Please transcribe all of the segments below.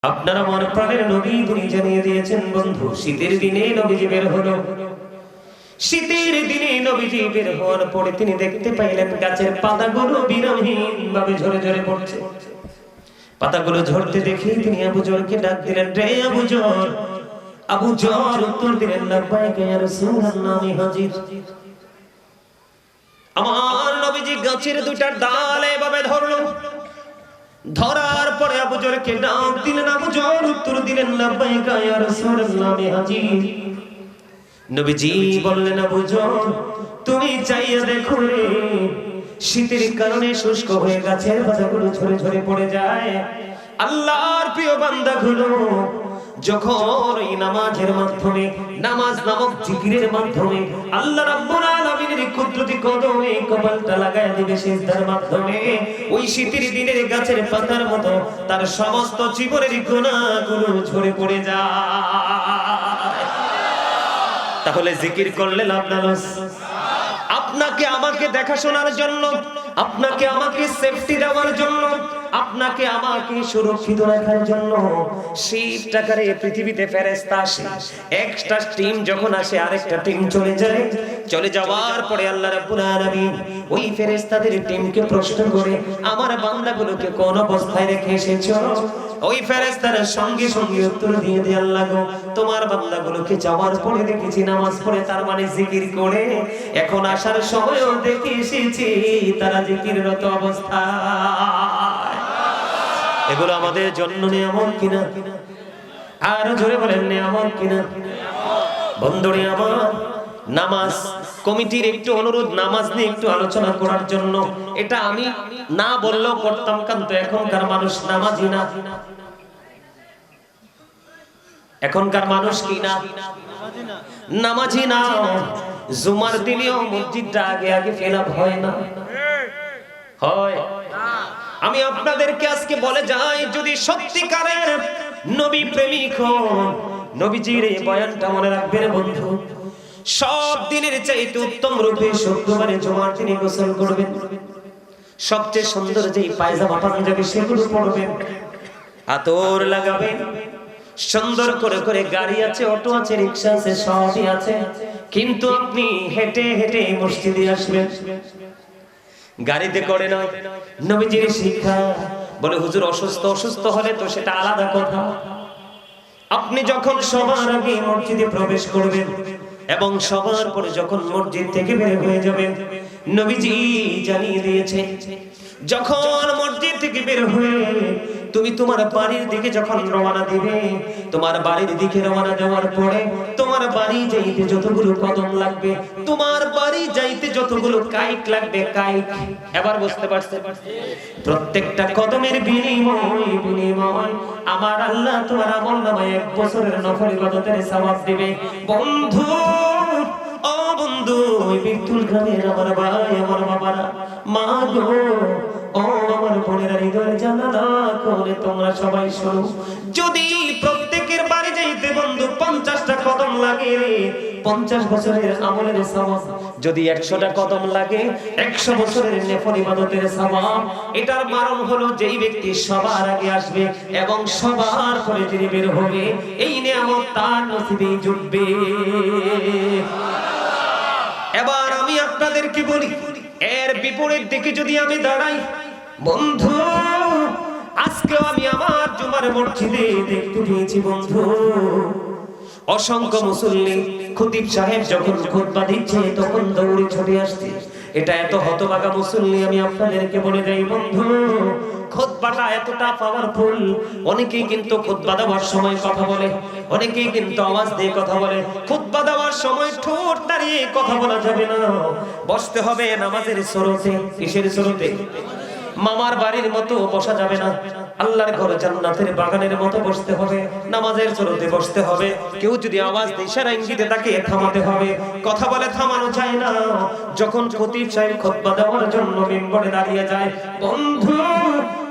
আপনারা মনে প্রাণের নবী তিনি জানিয়ে দিয়েছেন বন্ধু, শীতের দিনে নবীজি বের হলো। শীতের দিনে নবীজি বের হওয়ার পরে তিনি দেখতে পাইলেন গাছের পাতাগুলো বিরামহীন ভাবে ঝরে ঝরে পড়ছে। পাতাগুলো ঝরতে দেখে তিনি আবু জরকে ডাক দিলেন, রে আবু জর। আবু জর উত্তর দিলেন, লাব্বাইক ইয়া রাসূলুল্লাহ, আমি হাজির। আমার নবীজি গাছের দুইটা ডাল এভাবে ধরলো। ধরার পরে আবু জরকে ডাক দিলেন, আবু জর উত্তর দিলেন, লাব্বাইক ইয়া রাসূলুল্লাহ, আমি হাজির। নবীজি বললেন, আবু জর তুমি চাইয়া দেখো রে, শীতের কারণে শুষ্ক হয়ে গাছের পাতাগুলো ঝরে ঝরে পড়ে যায়। আল্লাহর প্রিয় বান্দাগুলো যখন এই নামাজের মাধ্যমে, নামাজ নামক জিকিরের মাধ্যমে আল্লাহ রাব্বুল আলামিনের কুদরতি কদমে কপালটা লাগায় দিবে সিজদার মাধ্যমে, ওই শীতের দিনের গাছের পাতার মতো তার সমস্ত জীবনের গুনাহগুলো ঝরে পড়ে যায়। তাহলে জিকির করলে লাভ না লস? আপনাকে আমাকে দেখাশোনার জন্য, আপনাকে আমাকে সেফটি দেওয়ার জন্য, আপনাকে আমাকে সুরক্ষিত রাখার জন্য শীতটাকারে পৃথিবীতে ফেরেশতা আসে। একটা টিম যখন আসে আরেকটা টিম চলে যায়। চলে যাওয়ার পরে আল্লাহ রাব্বুল আলামিন ওই ফেরেশতাদের টিমকে প্রশ্ন করে, আমার বান্দাগুলোকে কোন অবস্থায় রেখে এসেছো? ওই ফেরেশতারা সঙ্গে সঙ্গে উত্তর দিয়ে দেয়, আল্লাহ গো, তোমার বান্দাগুলোকে যাওয়ার পরে দেখেছি নামাজ পড়ে, তার মানে জিকির করে। এখন আসার সময়ও দেখে এসেছি তারা জিকিররত অবস্থায়। এগুলো আমাদের জন্য নিয়ামত কিনা? আর জোরে বলেন, নিয়ামত কিনা? বন্ধুরে আমার, নামাজ কমিটির একটু অনুরোধ, নামাজ নিয়ে একটু আলোচনা করার জন্য। এটা আমি না বললেও করতাম, কিন্তু এখনকার মানুষ নামাজি না। এখনকার মানুষ কি না? নামাজি না। জুমার দিনেও মসজিদটা আগে আগে ফিলাপ হয় না, হয়? আমি আপনাদেরকে আজকে বলে যাই, যদি সত্যিকারের নবী প্রেমিক হন, নবীজির এই বয়ানটা মনে রাখবেন বন্ধু। সব দিনের চাইতে উত্তম রূপে শুক্রবারে জুমার দিনে গোসল করবেন। সবচেয়ে সুন্দর যেই পায়জামা পাঞ্জাবি সেগুলো পরবেন, আতর লাগাবেন। সুন্দর করে করে গাড়ি আছে, অটো আছে, রিকশা আছে, সবই আছে, কিন্তু আপনি হেঁটে হেঁটে মসজিদে আসবেন। গাড়িতে করে নয়। নবীজির শিক্ষা বলে, হুজুর অসুস্থ হলে তো সেটা আলাদা কথা। আপনি যখন সবার আগে মসজিদে প্রবেশ করবেন এবং সবার পরে যখন মসজিদ থেকে বের হয়ে যাবেন, নবীজি জানিয়ে দিয়েছে, যখন মসজিদ থেকে বের হয়ে তুমি তোমার বাড়ির দিকে যখন রওনা দিবে, তোমার বাড়ির দিকে রওনা দেওয়ার পরে তোমার বাড়ি যাইতে যতগুলো কদম লাগবে, তোমার বাড়ি যাইতে যতগুলো কাইক লাগবে, কাইক, এবার বুঝতে পারছেন? প্রত্যেকটা কদমের বিনিময় আমার আল্লাহ তোমার আমলনামায় 1 বছরের নফল ইবাদতের সওয়াব দিবে। বন্ধু, ও বন্ধু, ওই বিতুল গ্রামের আমার ভাই, আমার বাবারা, মা গো, ও আমার বোনেরা, হৃদয়ের জানালা করে তোমরা সবাই শোনো, যদি প্রত্যেকের বাড়ি যাইতে বন্ধু 50টা কদম লাগে, 50 বছরের আমলের সওয়াব। যদি 100টা কদম লাগে, 100 বছরের নফল ইবাদতের সওয়াব। এটার কারণ হলো যেই ব্যক্তি সবার আগে আসবে এবং সবার পরে যিনি বের হবে, এই নিয়ামত তার নসিবে জুটবে। এবার আমি আপনাদেরকে বলি, এর বিপরীত দিকে যদি আমি দাঁড়াই, বন্ধু, আজকেও আমি আমার জুমার মসজিদে দেখতে পেয়েছি বন্ধু, অসংখ্য মুসল্লি খতিব সাহেব যখন খুতবা দিচ্ছে তখন দৌড়ে ছুটে আসছে। এটা এত হতভাগা মুসল্লি, আমি আপনাদেরকে বলে দেই বন্ধু, খুতবাটা এতটা পাওয়ারফুল। অনেকেই কিন্তু খুতবা দেওয়ার সময় কথা বলে, অনেকেই কিন্তু আওয়াজ দিয়ে কথা বলে। খুতবা দেওয়ার সময় ঠোঁট দাঁড়িয়ে কথা বলা যাবে না, বসতে হবে নামাজের সুরতে। কিসের সুরতে? মামার বাড়ির মতো বসা যাবে না, আল্লাহর ঘরে জান্নাতের বাগানের মতো বসতে হবে, নামাজের সুরতে বসতে হবে। কেউ যদি আওয়াজ দেয়, ইশারা ইঙ্গিতে তাকে থামাতে হবে। কথা বলে থামানো যায় না। যখন খতিব সাহেব খুতবা দেওয়ার জন্য মিম্বরে দাঁড়িয়ে যায় বন্ধু,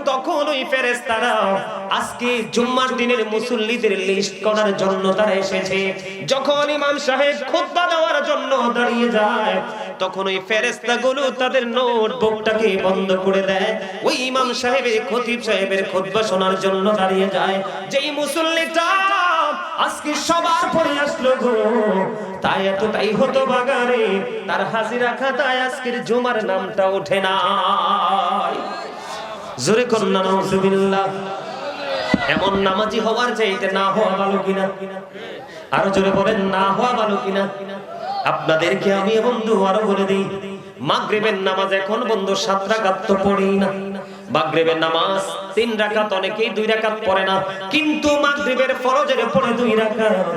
তখন ওই ফেরেশতারা আজকে জুম্মার দিনের মুসল্লিদের লিস্ট করার জন্য তারা এসেছে। যখন ইমাম সাহেব খুতবা দেওয়ার জন্য দাঁড়িয়ে যায়, তখন ওই ফেরেশতাগুলো তাদের নোটবুকটাকে বন্ধ করে দেয়, ওই ইমাম সাহেবের খতিব সাহেবের খুতবা শোনার জন্য দাঁড়িয়ে যায়। যেই মুসল্লিটা আজকে সবার পরে আসলো গো, তাই এতটাই হতো বাগারে, তার হাজিরা খাতায় আজকের জুমার নামটা ওঠে না। জোরে কন্যা নাউজুবিল্লাহ। এমন নামাজি হওয়ার চাইতে না হওয়া ভালো কিনা? আরো জোরে বলেন, না হওয়া ভালো কিনা? আপনাদেরকে আমি বন্ধু আরো বলে দিই, মাগরিবের নামাজ এখন বন্ধু 7 রাকাত তো পড়েই না। মাগরিবের নামাজ 3 রাকাত, অনেকেই 2 রাকাত পড়ে না, কিন্তু মাগরিবের ফরজের পড়ে 2 রাকাত।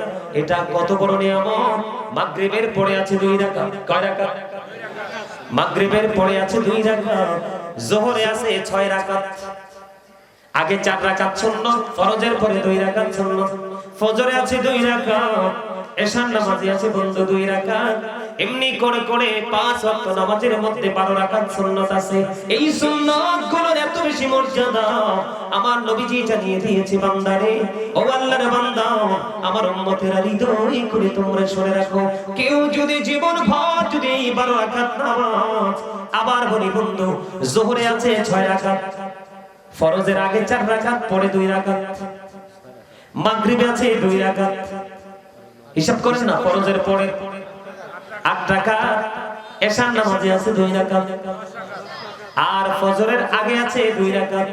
এটা কত বড় নিয়ামত! মাগরিবের পড়ে আছে 2 রাকাত। কয় রাকাত? মাগরিবের পড়ে আছে 2 রাকাত, যোহরে আছে 6 রাকাত। আগে 4 রাকাত সুন্নাত, ফরজের পরে 2 রাকাত সুন্নাত, ফজরে আছে 2 রাকাত, এশার নামাজে আছে বন্ধু 2 রাকাত। এমনি করে করে 5 ওয়াক্ত নামাজের মধ্যে 12 রাকাত সুন্নাত আছে। এই সুন্নাতগুলোর এত বেশি মর্যাদা আমার নবীজি জানিয়ে দিয়েছে, বান্দারে, ও আল্লাহর বান্দা, আমার উম্মতেরা হৃদয় করে তোমরা শুনে রাখো, কেউ যদি জীবন ভর যদি এই 12 রাকাত নামাজ, আবার বলি বন্ধু, যোহরে আছে 6 রাকাত, ফরজের আগে 4 রাকাত, পরে 2 রাকাত, মাগরিবে আছে 2 রাকাত, হিসাব করেন না, ফরজের পরে 8 রাকাত, এশার নামাজে আছে 2 রাকাত, আর ফজরের আগে আছে 2 রাকাত।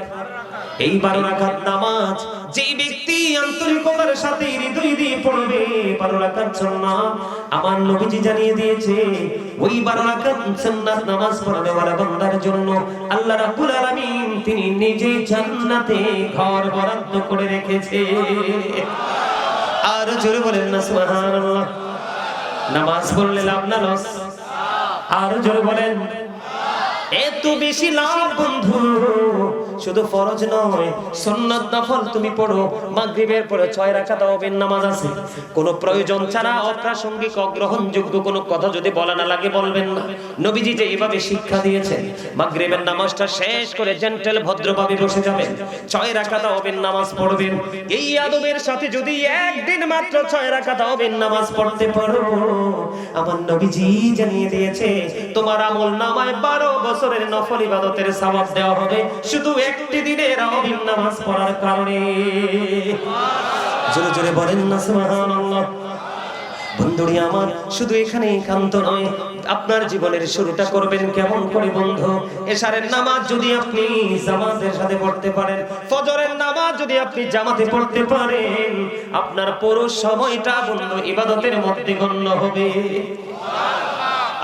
এই 12 রাকাত নামাজ যে ব্যক্তি আন্তরিকতার সাথে হৃদয় দিয়ে পড়বে, 12 রাকাত সুন্নাত, আমার নবীজি জানিয়ে দিয়েছে, ওই 12 রাকাত সুন্নাত নামাজ পড়ানো ওয়ালা বান্দার জন্য আল্লাহ রাব্বুল আলামিন তিনি নিজেই জান্নাতে ঘর বরাদ্দ করে রেখেছে। আর জোরে বলেন না সুবহানাল্লাহ। নামাজ পড়লে লাভ না লস? আর জোরে বলেন, এত বেশি লাভ বন্ধু। শুধু ফরজ নয়, সুন্নাত নফল তুমি পড়ো। মাগরিবের পরে 6 রাকাত তাওয়াবের নামাজ আছে। কোনো প্রয়োজন ছাড়া অপ্রাসঙ্গিক অগ্রহণযোগ্য কোনো কথা যদি বলা না লাগে বলবেন না। নবীজি যে এইভাবে শিক্ষা দিয়েছেন, মাগরিবের নামাজটা শেষ করে জেন্টেল ভদ্রভাবে বসে যাবেন, 6 রাকাত তাওয়াবের নামাজ পড়বেন। এই আদবের সাথে যদি একদিন মাত্র 6 রাকাত তাওয়াবের নামাজ পড়তে পারো, আমার নবীজি জানিয়ে দিয়েছে, তোমার আমল নামায় 12 বছরের নফল ইবাদতের সওয়াব দেওয়া হবে, শুধু একটি দিনের তাওয়াবের নামাজ পড়ার কারণে। জোরে জোরে বলেন না সুবহানাল্লাহ। বন্ধুরি আমার, শুধু এখানেই ক্ষান্ত নয়, আপনার জীবনের শুরুটা করবেন কেমন করে বন্ধু? এশারের নামাজ যদি আপনি জামাতের সাথে পড়তে পারেন, ফজরের নামাজ যদি আপনি জামাতে পড়তে পারেন, আপনার পুরো সময়টা বন্ধু ইবাদতের মধ্যে গণ্য হবে।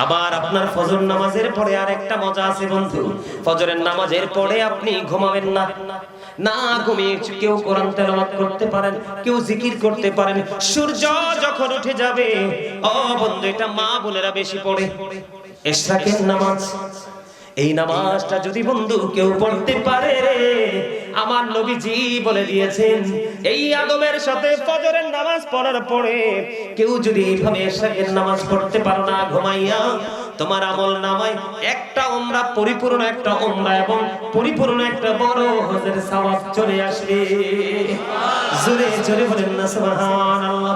আবার আপনার ফজর নামাজের পরে আর একটা মজা আছে বন্ধু, ফজরের নামাজের পরে আপনি ঘুমাবেন না, না ঘুমিয়ে কেউ কোরআন তেলাওয়াত করতে পারেন, কেউ জিকির করতে পারেন। সূর্য যখন উঠে যাবে, ও বন্ধু, এটা মা বোনেরা বেশি পড়ে, ইশরাকের নামাজ। এই নামাজটা যদি বন্ধু কেউ পড়তে পারে, আমার নবীজি বলে দিয়েছেন, এই আদবের সাথে ফজরের নামাজ পড়ার পরে কেউ যদি এইভাবে ইশরাকের নামাজ পড়তে পারো না ঘুমাইয়া, তোমার আমল নামায় একটা উমরা, পরিপূর্ণ একটা উমরা এবং পরিপূর্ণ একটা বড় হজের সওয়াব চলে আসবে। জোরে জোরে বলেন না সুবহানাল্লাহ।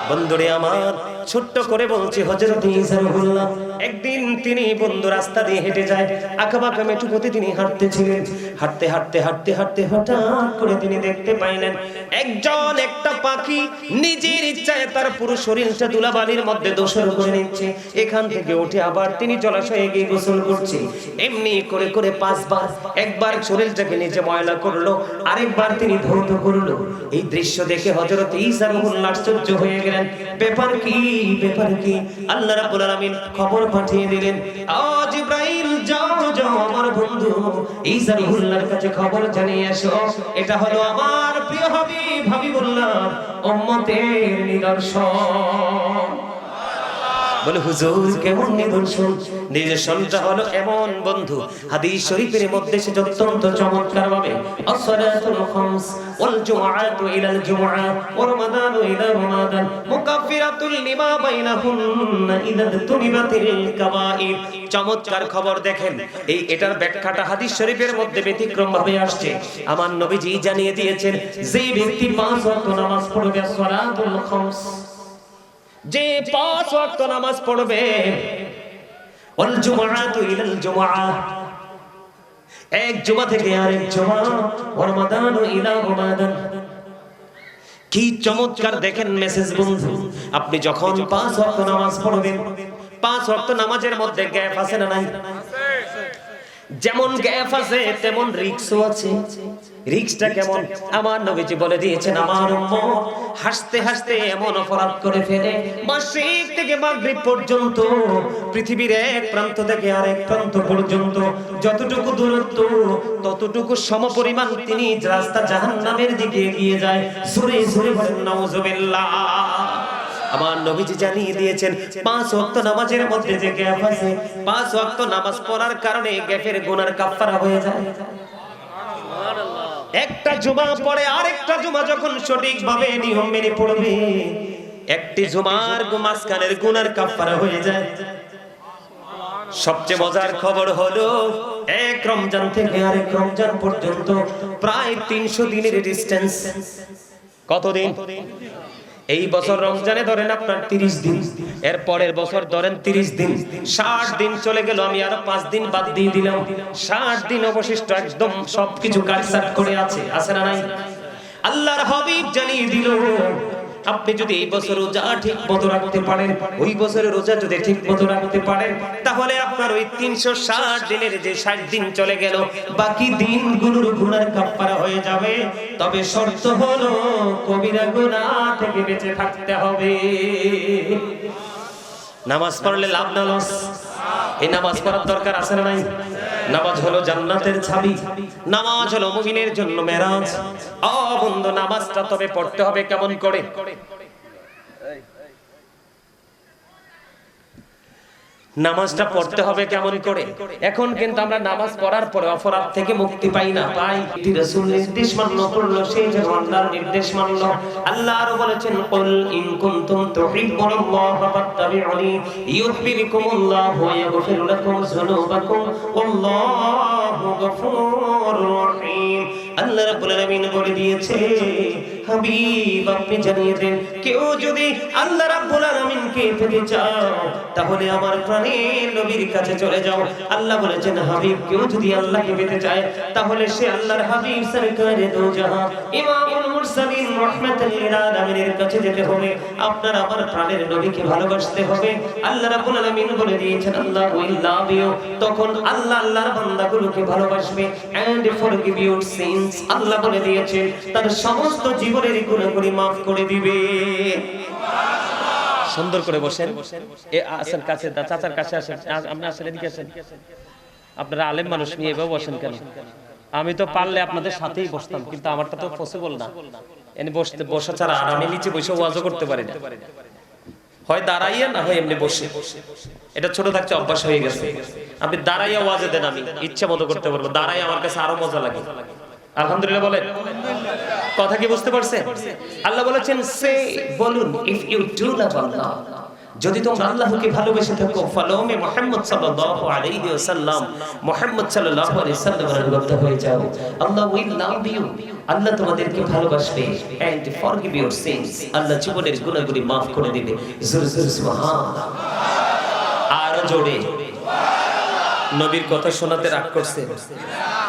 বন্ধুরে আমার, ছোট্ট করে বলছি, হযরত ঈসা রুহুল্লাহ একদিন তিনি বন্ধু রাস্তা দিয়ে হেঁটে যায়, আঁকাবাঁকা মেঠুপথে তিনি হাঁটতেছিলেন। হাঁটতে হাঁটতে হাঁটতে হাঁটতে হঠাৎ করে তিনি দেখতে পাইলেন একটা পাখি নিজের ইচ্ছায় তার পুরো শরীরটা ধুলাবালির মধ্যে দোসর করে নিচ্ছে। এখান থেকে উঠে আবার তিনি জলাশয়ে গিয়ে গোসল করছে। এমনি করে করে 5 বার, একবার শরীরটাকে নিচে ময়লা করলো, আরেকবার তিনি ধৌত করলো। এই দৃশ্য দেখে হযরত ঈসা রুহুল্লাহ আশ্চর্য হয়ে গেলেন। ব্যাপার কি, ব্যাপার কি? আল্লাহ রাব্বুল আলামিন খবর পাঠিয়ে দিলেন, ও জিবরাইল, যাও যাও আমার বন্ধু ঈসা রুহুল্লাহর কাছে খবর জানিয়ে এসো, এটা হলো আমার প্রিয় হাবিবুল্লাহ উম্মতের নিদর্শন। বলে হুজুর কেমন নিদর্শন? নিদর্শনটা হলো এমন বন্ধু, হাদিস শরীফের মধ্যে সে অত্যন্ত চমৎকার ভাবে আসসালাতুল খামস ওয়াল জুমআতু ইলাল জুমআ ওয়া রমাদানু ইলা রমাদান মুকাফফিরাতুল লিমা বাইনাহুন্না ইযা তুনিবাতিল কাবাইর। চমৎকার খবর দেখেন। এটার ব্যাখ্যাটা হাদিস শরীফের মধ্যে ব্যতিক্রম ভাবে আসছে। আমার নবীজি জানিয়ে দিয়েছেন, যে ব্যক্তি 5 ওয়াক্ত নামাজ পড়বে, সালাতুল খামস, যে 5 ওয়াক্ত নামাজ পড়বে, ওয়াল জুমআতু ইলাল জুমআ, এক জুমা থেকে আরেক জুমা, ওয়া রমাদানু ইলা রমাদান। কি চমৎকার দেখেন মেসেজ বন্ধু। আপনি যখন 5 ওয়াক্ত নামাজ পড়বেন, 5 ওয়াক্ত নামাজের মধ্যে গ্যাপ আছে না নাই? যেমন গ্যাপ আছে তেমন রিস্কও আছে। রিস্কটা কেমন? আমার নবীজি বলে দিয়েছেন, আমার উম্মত হাসতে হাসতে এমন অপরাধ করে ফেলে, মাশরিক থেকে মাগরিব পর্যন্ত, পৃথিবীর এক প্রান্ত থেকে আরেক প্রান্ত পর্যন্ত যতটুকু দূরত্ব, ততটুকু সমপরিমাণ তিনি রাস্তা জাহান্নামের দিকে এগিয়ে যায়। জোরে জোরে বলেন নাউজুবিল্লাহ। আমার নবীজি জানিয়ে দিয়েছেন 5 ওয়াক্ত নামাজের মধ্যে যে গ্যাপ আছে, 5 ওয়াক্ত নামাজ পড়ার কারণে গ্যাপের গুনার কাফারা হয়ে যায়। একটা জুমা পড়ে আরেকটা জুমা যখন সঠিকভাবে নিয়ম মেনে পড়বে, একটি জুমার মাঝখানের গুনার কাফারা হয়ে যায়। সবচেয়ে মজার খবর হলো, এক রমজান থেকে আরেক রমজান পর্যন্ত প্রায় 300 দিনের ডিসটেন্স। কতদিন? এই বছর রমজানে ধরেন আপনার 30 দিন, এর পরের বছর ধরেন 30 দিন, 60 দিন চলে গেল। আমি আরো 5 দিন বাদ দিয়ে দিলাম, 60 দিন অবশিষ্ট, একদম সবকিছু কাটছাট করে আছে না নাই? আল্লাহর হাবিব জানিয়ে দিল, আপনি যদি এই বছর রোজা ঠিক মতো রাখতে পারেন, ওই বছরের রোজা যদি ঠিক মতো রাখতে পারেন, তাহলে আপনার ওই 360 দিনের যে 60 দিন চলে গেল, বাকি দিনগুলোর গুনার কাফারা হয়ে যাবে। তবে শর্ত হলো কবিরা গুনাহ থেকে বেঁচে থাকতে হবে। নামাজ পড়লে লাভ না লস? এই নামাজ পড়ার দরকার আছে না নাই? নামাজ হলো জান্নাতের চাবি, নামাজ হলো মুমিনের জন্য মেরাজ। ও বন্ধু, নামাজটা তবে পড়তে হবে কেমন করে? নামাজটা পড়তে হবে কেমন করে? এখন কিন্তু আমরা নামাজ পড়ার পরে অপরাধ থেকে মুক্তি পাই না, পাই রাসূল নির্দেশ মান্য করলো, সেই যে আল্লাহর নির্দেশ মানলো। আল্লাহ আরো বলেছেন, কুল ইন কুনতুম তুহিব্বুনাল্লাহা ফাত্তাবিউনি ইউহিব্বুকুমুল্লাহু ওয়া ইয়াগফির লাকুম যুনুবাকুম ওয়াল্লাহু গফুরুর রহিম। আল্লাহ রাব্বুল আলামিন বলে দিয়েছে, হাবিব আপনি জানিয়ে দেন, কেউ যদি আল্লাহ রাব্বুল আলামিনকে পেতে চাও, তাহলে আমার প্রাণের নবীর কাছে চলে যাও। আল্লাহ বলেছেন, হাবিব কেউ যদি আল্লাহকে পেতে চায়, তাহলে সে আল্লাহর হাবিব সরকারে দো জাহান ইমামুল মুরসালিন রাহমাতুল লিল আলামিনের কাছে যেতে হবে। আপনার আমার প্রাণের নবীকে ভালোবাসতে হবে। আল্লাহ রাব্বুল আলামিন বলে দিয়েছেন, আল্লাহ উইল লাভ ইউ। তখন আল্লাহ আল্লাহর বান্দাগুলোকে ভালোবাসবে, এন্ড ফরগিভ ইউর সিনস। আল্লাহ বলে দিয়েছেন, তার সমস্ত জীবনের গুনাহগুলি maaf করে দিবে। সুন্দর করে বসেন, এ আসেন কাছে, চাচার কাছে আসেন, আপনি আসেন, এদিকে আসেন। আপনারা আলেম মানুষ নিয়ে এভাবে বসেন কেন? আমি তো পারলে আপনাদের সাথেই বসতাম, কিন্তু আমারটা তো পসিবল না। এনে বসা ছাড়া, আর আমি নিচে বসে ওয়াজও করতে পারি না, হয় দাঁড়াইয়া না হয় এমনি বসে। এটা ছোট থাকতে অভ্যাস হয়ে গেছে। আপনি দাঁড়াইয়া ওয়াজে দেন, আমি ইচ্ছা মতো করতে পারবো। দাঁড়াই আমার কাছে আরো মজা লাগে। আলহামদুলিল্লাহ বলেন। কথা কি বুঝতে পারছেন? আল্লাহ বলেছেন, সে বলুন, ইফ ইউ ডু লাভ আল্লাহ, যদি তোমরা আল্লাহকে ভালোবেসে থাকো, ফলো মে মুহাম্মদ সাল্লাল্লাহু আলাইহি ওয়াসাল্লাম, মুহাম্মদ সাল্লাল্লাহু আলাইহি ওয়াসাল্লামের অনুগত হয়ে যাও, আল্লাহ উইল লাভ ইউ, আল্লাহ তোমাদেরকে ভালোবাসবে, এন্ড ফরগিভ ইউর সিনস, আল্লাহ জীবনের গুনাহগুলি maaf করে দিবে। জোরে জোরে সুবহানাল্লাহ, আর জোরে। নবীর কথা শোনাতে রাগ করছে?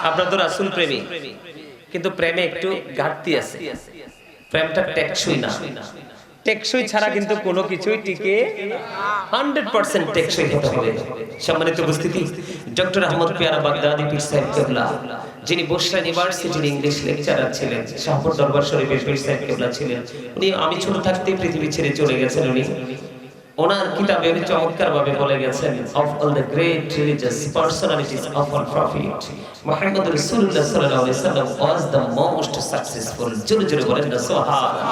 আপনারা তো রাসূল প্রেমী, কিন্তু প্রেমে একটু ঘাটতি আছে। প্রেমটা টেকসই না। টেকসই ছাড়া কিন্তু কোনো কিছুই টিকে 100% টেকসই হতে হবে। সম্মানিত উপস্থিতি, ডক্টর আহমদ পিয়ারা বাগদাদি পীর সাহেব কেবলা, যিনি বসরা ইউনিভার্সিটির ইংলিশ লেকচারার ছিলেন, শাহপুর দরবার শরীফের পীর সাহেব কেবলা ছিলেন। উনি আমি ছোট থাকতেই পৃথিবী ছেড়ে চলে গেছেন। উনি ওনার কিতাবে উনি চমৎকার ভাবে বলে গেছেন, of all the great religious personalities of our prophet, Muhammad Rasulullah sallallahu alaihi wasallam was the most successful. জোরে জোরে বলেন না সুবহানাল্লাহ,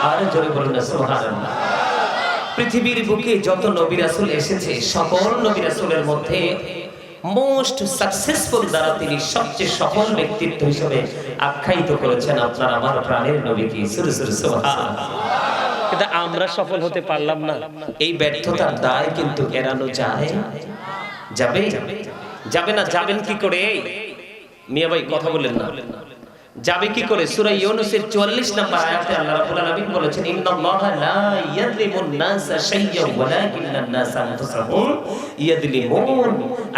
আর জোরে বলেন না সুবহানাল্লাহ। পৃথিবীর বুকে যত নবী রাসূল এসেছে, সকল নবী রাসূলের মধ্যে মোস্ট সাকসেসফুল দ্বারা তিনি সবচেয়ে সফল ব্যক্তিত্ব হিসেবে আখ্যায়িত করেছেন আপনার আমার প্রাণের নবীকে। জোরে জোরে সুবহানাল্লাহ। কিন্তু আমরা সফল হতে পারলাম না, এই ব্যর্থতার দায় কিন্তু এড়ানো যায়? যাবে? যাবে না। যাবেন কি করে? মিয়া ভাই কথা বলেন না। যাবে কি করে? সূরা ইউনূসের 44 নম্বর আয়াতে আল্লাহ রাব্বুল আলামিন বলেছেন, ইন্নাল্লাহা লা ইয়াযলিমুন নাসা শাইয়্যান ওয়ালাকিন্নান নাসা আনফুসাহুম ইয়াযলিমুন।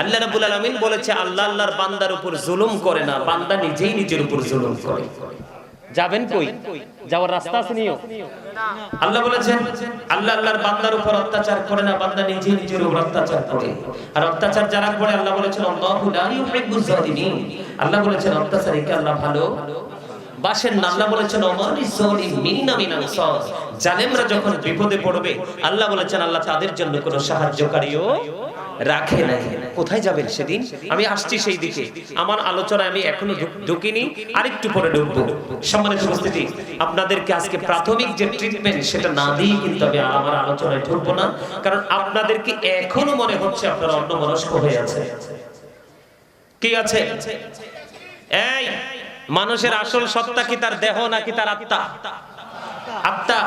আল্লাহ রাব্বুল আলামিন বলেছে, আল্লাহ আল্লাহর বান্দার উপর জুলুম করে না, বান্দা নিজেই নিজের উপর জুলুম করে। যাবেন কই? যাওয়ার রাস্তা আছে নিও? আল্লাহ বলেছেন, আল্লাহ আল্লাহর বান্দার উপর অত্যাচার করে না, বান্দা নিজেই নিজের উপর অত্যাচার করে। আর অত্যাচার যারা করে আল্লাহ বলেছেন, আল্লাহু লা ইউহিব্বুজ জালিমিন। আল্লাহ বলেছেন অত্যাচারীকে আল্লাহ ভালো বাসেন না। আল্লাহ বলেছেন, ওমালিজ জালিমিনা মিন আনসার। জালেমরা যখন বিপদে পড়বে আল্লাহ বলেছেন, আল্লাহ তাদের জন্য কোনো সাহায্যকারীও রাখে নাই। কোথায় যাবেন সেদিন? আমি আসছি সেই দিকে। আমার আলোচনায় আমি এখনো ঢুকিনি, আরেকটু পরে ঢুকবো। সম্মানিত উপস্থিতি, আপনাদেরকে আজকে প্রাথমিক যে ট্রিটমেন্ট সেটা না দিয়ে কিন্তু আমি আমার আলোচনায় ঢুকবো না, কারণ আপনাদেরকে এখনো মনে হচ্ছে আপনারা অন্যমনস্ক হয়ে আছে। কি আছে? এই মানুষের আসল সত্তা কি তার দেহ নাকি তার আত্মা? আত্মা।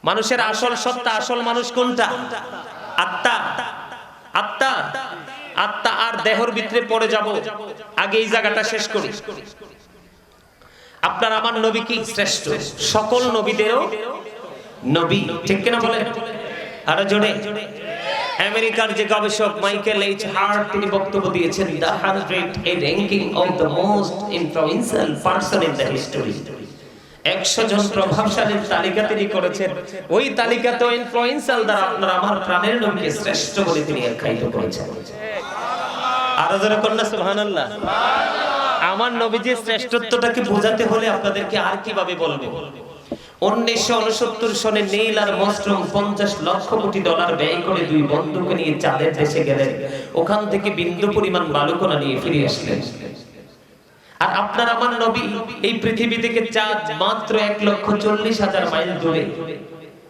মানুষের আসল সত্তা, আসল মানুষ কোনটা? আত্মা। আত্মা। আত্মা আর দেহর ভিতরে পড়ে যাব। আগে এই জায়গাটা শেষ করি। আপনার আমার নবী কি শ্রেষ্ঠ? সকল নবীদেরও নবী, ঠিক কিনা বলেন? আরো জোরে। আমেরিকার যে গবেষক মাইকেল এইচ হার্ট তিনি বক্তব্য দিয়েছেন, the 100 a ranking of the most influential person in the history। 100 জন প্রভাবশালীর তালিকা তিনি করেছেন। ওই তালিকাতে ইনফ্লুয়েন্সিয়াল দ্বারা আপনার আমার প্রাণের নবীকে শ্রেষ্ঠ বলে তিনি আখ্যায়িত করেছেন। আরো জোরে কন্যা সুবহানাল্লাহ। আমার নবীজির শ্রেষ্ঠত্বটাকে বোঝাতে হলে আপনাদেরকে আর কিভাবে বলবো? 1969 সনে নীল আর মস্ট্রম 50 লক্ষ কোটি ডলার ব্যয় করে 2 বন্ধুকে নিয়ে চাঁদের দেশে গেলেন। ওখান থেকে বিন্দু পরিমাণ বালুকণা নিয়ে ফিরে আসলেন। আর আপনার আমার নবী এই পৃথিবী থেকে চাঁদ মাত্র 1,40,000 মাইল দূরে।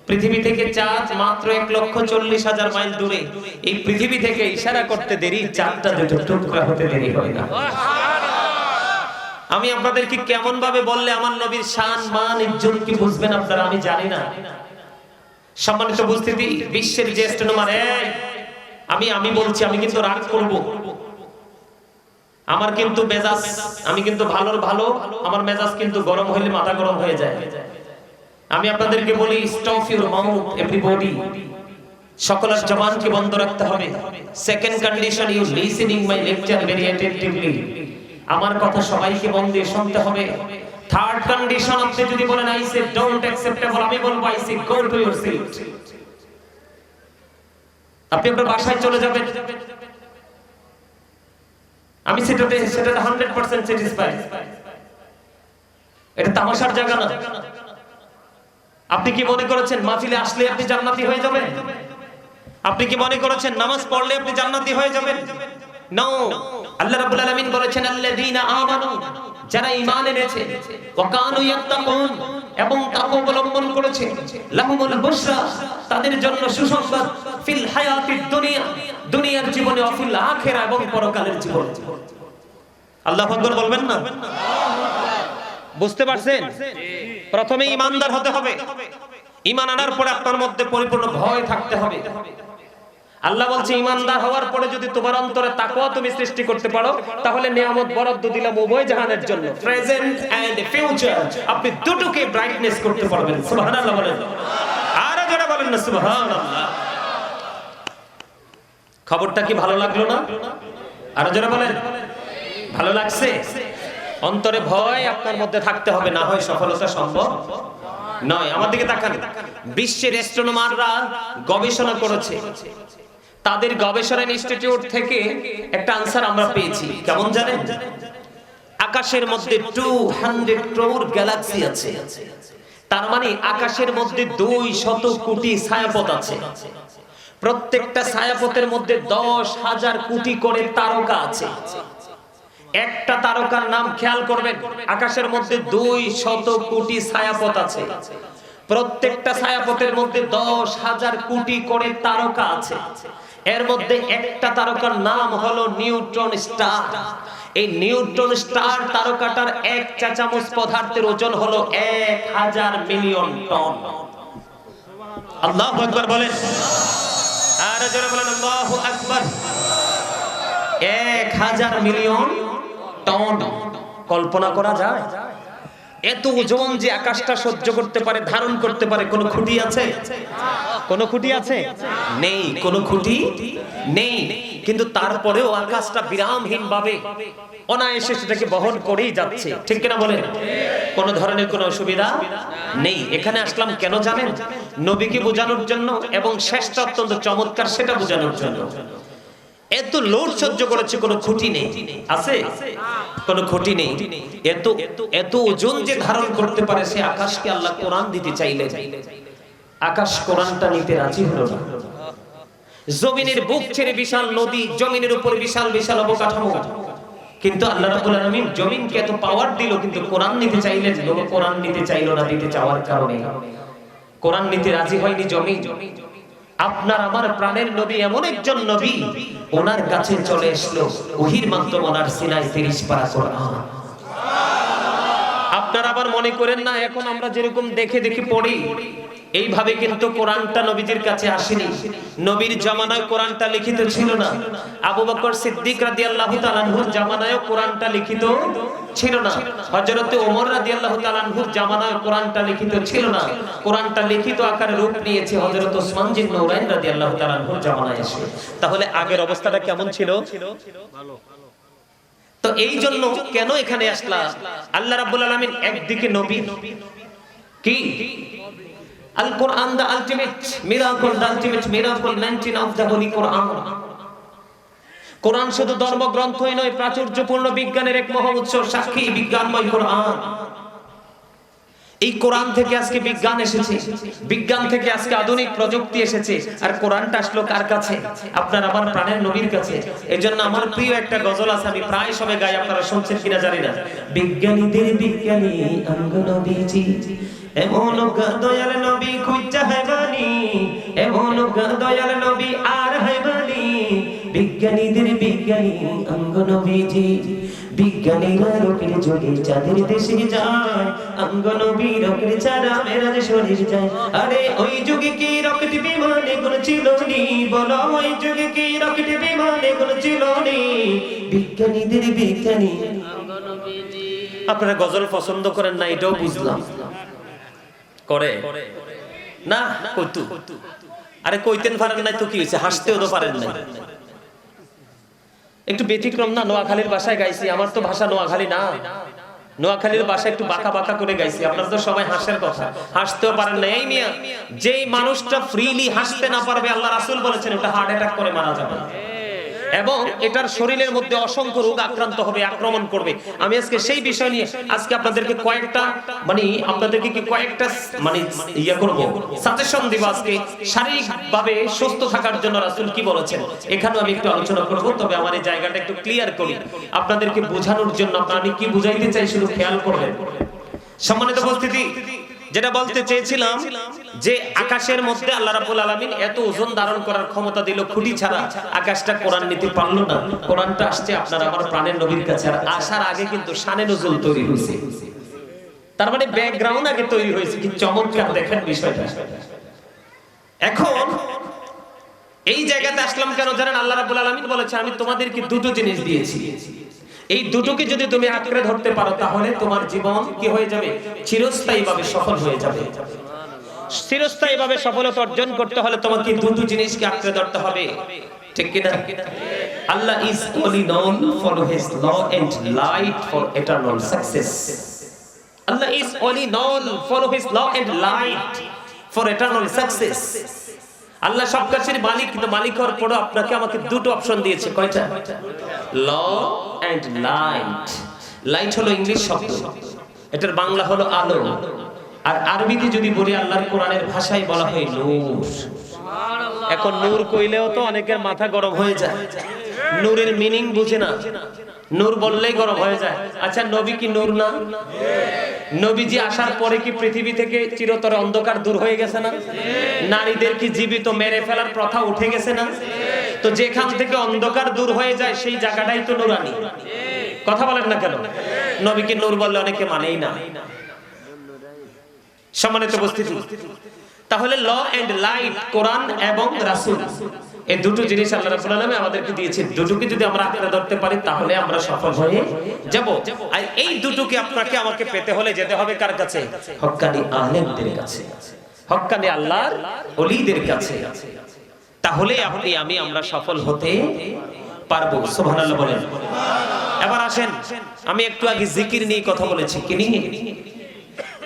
পৃথিবী থেকে চাঁদ মাত্র 1,40,000 মাইল দূরে। এই পৃথিবী থেকে ইশারা করতে দেরি, চাঁদটা দুটো টুকরা হতে দেরি হয় না। আমি আপনাদেরকে কেমন ভাবে বললে আমার নবীর শান মান ইজ্জত কি বুঝবেন আপনারা আমি জানি না। সম্মানিত উপস্থিতি, বিশ্বের যে অ্যাস্ট্রোনমার, আমি বলছি, আমি কিন্তু রাগ করব। আমার কিন্তু মেজাজ, আমি কিন্তু ভালোর ভালো, আমার মেজাজ কিন্তু গরম হইলে মাথা গরম হয়ে যায়। আমি আপনাদেরকে বলি, স্টপ ইউর মাউথ এভরিবডি। সকলের জবানকে বন্ধ রাখতে হবে। Second condition, you listening my lecture very attentively. আমার কথা সবাইকে মন দিয়ে শুনতে হবে। থার্ড কন্ডিশন, আপনি যদি বলেন আই সে ডোন্ট অ্যাকসেপ্টেবল, আমি বলবো I say go to your seat. আপনি আপনার বাসায় চলে যাবেন। আমি সেটাতে 100% স্যাটিসফাইড। এটা তামাশার জায়গা না। আপনি কি মনে করেছেন মাহফিলে আসলে আপনি জান্নাতি হয়ে যাবেন? আপনি কি মনে করেছেন নামাজ পড়লে আপনি জান্নাতি হয়ে যাবেন? নো। আল্লাহ রাব্বুল আলামিন বলেছেন, আল্লাযীনা আমানু, যারা ঈমান এনেছে, ওয়া কানু ইয়াত্তাকুন, এবং তাকওয়া অবলম্বন করেছে, লাহুমুল বুশরা, তাদের জন্য সুসংবাদ, ফিল হায়াতিদ দুনিয়া, দুনিয়ার জীবনে, ওয়া ফিল আখিরা, এবং পরকালের জীবনে। আল্লাহু আকবার বলবেন না? বুঝতে পারছেন? প্রথমে ঈমানদার হতে হবে। ঈমান আনার পরে আপনার মধ্যে পরিপূর্ণ ভয় থাকতে হবে। আল্লাহ বলছে, ঈমানদার হওয়ার পরে যদি তোমার অন্তরে তাকওয়া তুমি সৃষ্টি করতে পারো, তাহলে নিয়ামত বরাদ্দ দিলাম উভয় জাহানের জন্য, প্রেজেন্ট এন্ড ফিউচার। আপনি দুটোকে ব্রাইটনেস করতে পারবেন। সুবহানাল্লাহ বলেন। আর যারা বলেন না সুবহানাল্লাহ। খবরটা কি ভালো লাগলো না? আর যারা বলেন ভালো লাগছে? অন্তরে ভয় আপনার মধ্যে থাকতে হবে, না হয় সফলতা সম্ভব নয়। আমার দিকে তাকান। বিশ্বের অ্যাস্ট্রোনমাররা গবেষণা করেছে। তাদের গবেষণা ইনস্টিটিউট থেকে একটা আনসার আমরা পেয়েছি। কেমন জানেন? আকাশের মধ্যে 200 crore গ্যালাক্সি আছে। তার মানে আকাশের মধ্যে 200 কোটি ছায়াপথ আছে। প্রত্যেকটা ছায়াপথের মধ্যে 10,000 কোটি করে তারকা আছে। একটা তারকার নাম খেয়াল করবেন, আকাশের মধ্যে 200 কোটি ছায়াপথ আছে। প্রত্যেকটা ছায়াপথের মধ্যে 10,000 কোটি করে তারকা আছে। এর মধ্যে একটা তারকার নাম হলো নিউট্রন স্টার। এই নিউট্রন স্টার তারকাটার 1 চা চামচ পদার্থের ওজন হলো 1000 মিলিয়ন টন। আল্লাহু আকবার বলেন। আর জোরে বলেন আল্লাহু আকবার। 1000 মিলিয়ন টন। কল্পনা করা যায়? এত ওজন যে আকাশটা সহ্য করতে পারে, ধারণ করতে পারে, কোনো খুঁটি আছে? কোনো খুঁটি আছে? নেই, কোনো খুঁটি নেই। কিন্তু তারপরেও আকাশটা বিরামহীন ভাবে অনায়াসে সেটাকে বহন করেই যাচ্ছে, ঠিক কিনা বলেন? কোন ধরনের কোনো অসুবিধা নেই। এখানে আসলাম কেন জানেন? নবীকে বোঝানোর জন্য, এবং শেষটা অত্যন্ত চমৎকার সেটা বোঝানোর জন্য। এত লোড সহ্য করেছে, কোনো খুঁটি নেই। আছে? কোনো খুঁটি নেই। এত এত ওজন যে ধারণ করতে পারে সে আকাশকে আল্লাহ কোরআন দিতে চাইলে আকাশ কোরআনটা নিতে রাজি হলো না। জমিনের বুক ছেড়ে বিশাল নদী, জমিনের উপরে বিশাল বিশাল অবকাঠামো, কিন্তু আল্লাহ রাব্বুল আলামিন জমিনকে এত পাওয়ার দিল, কিন্তু কোরআন নিতে চাইলেন, কোরআন নিতে চাইলো না। দিতে চাওয়ার কারণে কোরআন নিতে রাজি হয়নি জমিন। আপনার আমার প্রাণের নবী এমন একজন নবী, ওনার কাছে চলে আসলো ওহীর মাধ্যমে ওনার সিনায় 30 পারা কোরআন। আপনারা আবার মনে করেন না এখন আমরা যেরকম দেখে দেখে পড়ি এইভাবে কিন্তু কোরআনটা নবীজির কাছে আসেনি। নবীর জামানায় কোরআনটা লিখিত ছিল না। আবু বকর সিদ্দিক রাদিয়াল্লাহু তাআলা আনহুর জামানায় কোরআনটা লিখিত ছিল না। হযরত ওমর রাদিয়াল্লাহু তাআলা আনহুর জামানায় কোরআনটা লিখিত ছিল না। কোরআনটা লিখিত আকারে রূপ নিয়েছে হযরত ওসমান জিন নূরাইন রাদিয়াল্লাহু তাআলা আনহুর জামানায় এসে। তাহলে আগের অবস্থাটা কেমন ছিল? ভালো। তো এই জন্য কেন এখানে আসলাম? আল্লাহ রাব্বুল আলামিন একদিকে নবী কি আল কোরআন, the ultimate miracle, the ultimate miracle 19 of the holy Quran. কোরআন শুধু ধর্মগ্রন্থই নয়, প্রাচুর্যপূর্ণ বিজ্ঞানের এক মহা উৎস, সাক্ষী বিজ্ঞানময় কোরআন। এই কোরআন থেকে আজকে বিজ্ঞান এসেছে, বিজ্ঞান থেকে আজকে আধুনিক প্রযুক্তি এসেছে, আর কোরআনটা আসলো কার কাছে? আপনার আমার প্রাণের নবীর কাছে। এজন্য আমার প্রিয় একটা গজল আছে, আমি প্রায় সবে গাই, আপনারা শুনছেন কিনা জানি না। বিজ্ঞানীদের বিজ্ঞানী অঙ্গ নবীজি, এমন দয়াল নবী খুঁজা হেবানি, এমন দয়াল নবী আর হেবানি। বিজ্ঞানীদের বিজ্ঞানী অঙ্গ নবীজি, বিজ্ঞানীরা রকেট যোগে চাঁদের দেশে যায়, অঙ্গ নবী রকেট ছাড়া মেরাজ শরীর যায়। আরে ওই যুগে কি রকেট বিমানে কোন ছিল নি? বলো ওই যুগে কি রকেট বিমানে কোন ছিল নি? বিজ্ঞানীদের বিজ্ঞানী অঙ্গ নবীজি। আপনারা গজল পছন্দ করেন না, এটাও বুঝলাম। করে না কইতু, আরে কইতেন পারেন নাই তো কি হইছে? হাসতেও তো পারেন নাই। একটু ব্যতিক্রম না? নোয়াখালীর ভাষায় গাইছি, আমার তো ভাষা নোয়াখালী না। নোয়াখালীর ভাষা একটু বাঁকা বাঁকা করে গাইছি। আপনারা তো সবাই হাসের কথা, হাসতেও পারেন না। এই মিয়া, যেই মানুষটা ফ্রিলি হাসতে না পারবে, আল্লাহ রাসূল বলেছেন ওটা হার্ট অ্যাটাক করে মারা যাবে, এবং এটার শরীরের মধ্যে অসংখ্য রোগ আক্রান্ত হবে, আক্রমণ করবে। আমি আজকে সেই বিষয় নিয়ে আজকে আপনাদেরকে কয়েকটা করব, সাজেশন দিব আজকে শারীরিকভাবে সুস্থ থাকার জন্য রাসূল কি বলেছেন, এখানেও আমি একটু আলোচনা করব। তবে আমার এই জায়গাটা একটু ক্লিয়ার করি আপনাদেরকে বোঝানোর জন্য। আমি কি বুঝাইতে চাই শুধু খেয়াল করবেন। সম্মানিত উপস্থিতি, যেটা বলতে চেয়েছিলাম যে আকাশের মধ্যে আল্লাহ রাব্বুল আলামিন এত ওজন ধারণ করার ক্ষমতা দিল, খুঁটি ছাড়া আকাশটা কোরআন নিতে পারলো না। কোরআনটা আসছে আপনার আমার প্রাণের নবীর কাছে, আর আসার আগে কিন্তু শানে নজুল তৈরি হয়েছে। তার মানে ব্যাকগ্রাউন্ড আগে তৈরি হয়েছে। কি চমৎকার দেখেন বিষয়টা। এখন এই জায়গাতে আসলাম কেন জানেন? আল্লাহ রাব্বুল আলামিন বলেছে আমি তোমাদেরকে দুটো জিনিস দিয়েছি, এই দুটোকে যদি তুমি আঁকড়ে ধরতে পারো তাহলে তোমার জীবন কি হয়ে যাবে? চিরস্থায়ীভাবে সফল হয়ে যাবে। চিরস্থায়ীভাবে সফলতা অর্জন করতে হলে তোমাকে দুটো জিনিসকে আঁকড়ে ধরতে হবে, ঠিক কি না? আল্লাহ is only known for his law and light for eternal success. Allah is only known for his law and light for eternal success. আল্লাহ সব কিছুর মালিক, কিন্তু মালিক হওয়ার পরও আপনাকে আমাকে দুটো অপশন দিয়েছে। কয়টা? ল এন্ড লাইট। লাইট হলো ইংলিশ শব্দ, এটার বাংলা হলো আলো, আর আরবিতে যদি বলি আল্লাহর কোরআনের ভাষায় বলা হয় নূর। এখন নূর কইলেও তো অনেকের মাথা গরম হয়ে যায়, নূরের মিনিং বুঝে না, নূর বললেই গরম হয়ে যায়। আচ্ছা, নবী কি নূর না? নবীজি আসার পরে কি পৃথিবী থেকে চিরতরে অন্ধকার দূর হয়ে গেছে না? নারীদের কি জীবিত মেরে ফেলার প্রথা উঠে গেছে না? তো যেখান থেকে অন্ধকার দূর হয়ে যায় সেই জায়গাটাই তো নূরানি। কথা বলেন না কেন? নবীকে নূর বললে অনেকে মানেই না। সম্মানিত উপস্থিতি, তাহলে ল এন্ড লাইট, কোরআন এবং রাসূল, এই দুটো জিনিস আল্লাহ রাব্বুল আলামিন আমাদেরকে দিয়েছেন, দুটোকে যদি আমরা আঁকড়ে ধরতে পারি তাহলে আমরা সফল হয়ে যাব। আর এই দুটোকে আপনাকে আমাকে পেতে হলে যেতে হবে কার কাছে? হক্কানি আলেমদের কাছে, হক্কানি আল্লাহর ওলিদের কাছে। তাহলে আপনি আমি আমরা সফল হতে পারবো। সুবহানাল্লাহ বলেন। এবার আসেন, আমি একটু আগে জিকির নিয়ে কথা বলেছি, কি নিয়ে?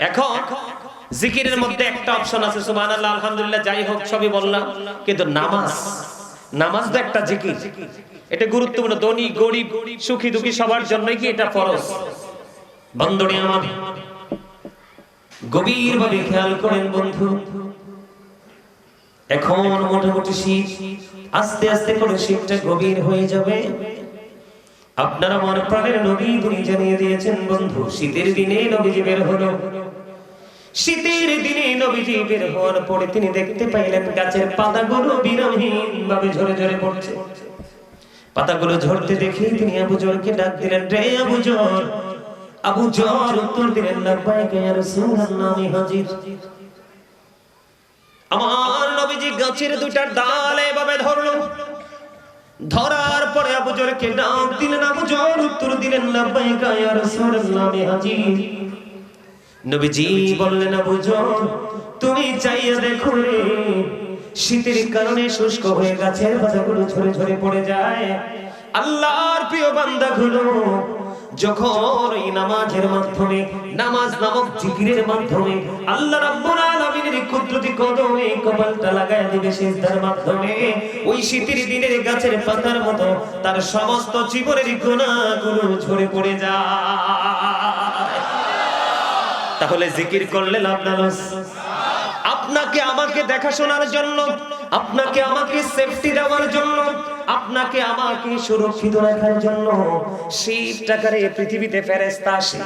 এখন জিকিরের মধ্যে একটা অপশন আছে সুবহানাল্লাহ আলহামদুলিল্লাহ যাই হোক সবই বললাম, কিন্তু নামাজ তো একটা জিকির। এটা গুরুত্বপূর্ণ, ধনী গরিব সুখী দুঃখী সবার জন্যই কি এটা ফরজ। বন্ধুরে আমার গভীরভাবে খেয়াল করেন বন্ধু, এখন মোটামুটি শীত, আস্তে আস্তে করে শীতটা গভীর হয়ে যাবে। আপনারা আমার প্রাণের নবী তিনি জানিয়ে দিয়েছেন বন্ধু, শীতের দিনে নবীজি বের হলো। শীতের দিনে নবীজি বের হওয়ার পরে তিনি দেখতে পাইলেন গাছের পাতাগুলো বিরামহীন ভাবে ঝরে ঝরে পড়ছে। পাতাগুলো ঝরতে দেখে তিনি আবু জরকে ডাক দিলেন, রে আবু জর। আবু জর উত্তর দিলেন, লাব্বাইক ইয়া রাসূলুল্লাহ, আমি হাজির। আমার নবীজি গাছের দুইটা ডাল এভাবে ধরলো, ধরার পরে আবু জরকে ডাক দিলেন। আবু জর উত্তর দিলেন, লাব্বাইক ইয়া রাসূলুল্লাহ, আমি হাজির। নবীজি বললেন, আবু জর তুমি চাইয়া দেখো রে, শীতের কারণে শুষ্ক হয়ে গাছের পাতাগুলো ঝরে ঝরে পড়ে যায়। আল্লাহর প্রিয় বান্দাগুলো যখন এই নামাজের মাধ্যমে, নামাজ নামক জিকিরের মাধ্যমে আল্লাহ রাব্বুল আলামিনের কুদরতি কদমে কপালটা লাগায় দিবে সিজদার মাধ্যমে, ওই শীতের দিনের গাছের পাতার মতো তার সমস্ত জীবনের গুনাহগুলো ঝরে পড়ে যায়। তাহলে জিকির করলে লাভ না লস? আপনাকে আমাকে দেখাশোনার জন্য, আপনাকে আমাকে সেফটি দেওয়ার জন্য, আপনাকে আমাকে সুরক্ষিত রাখার জন্য শীত টাকারে পৃথিবীতে ফেরেশতা আসে।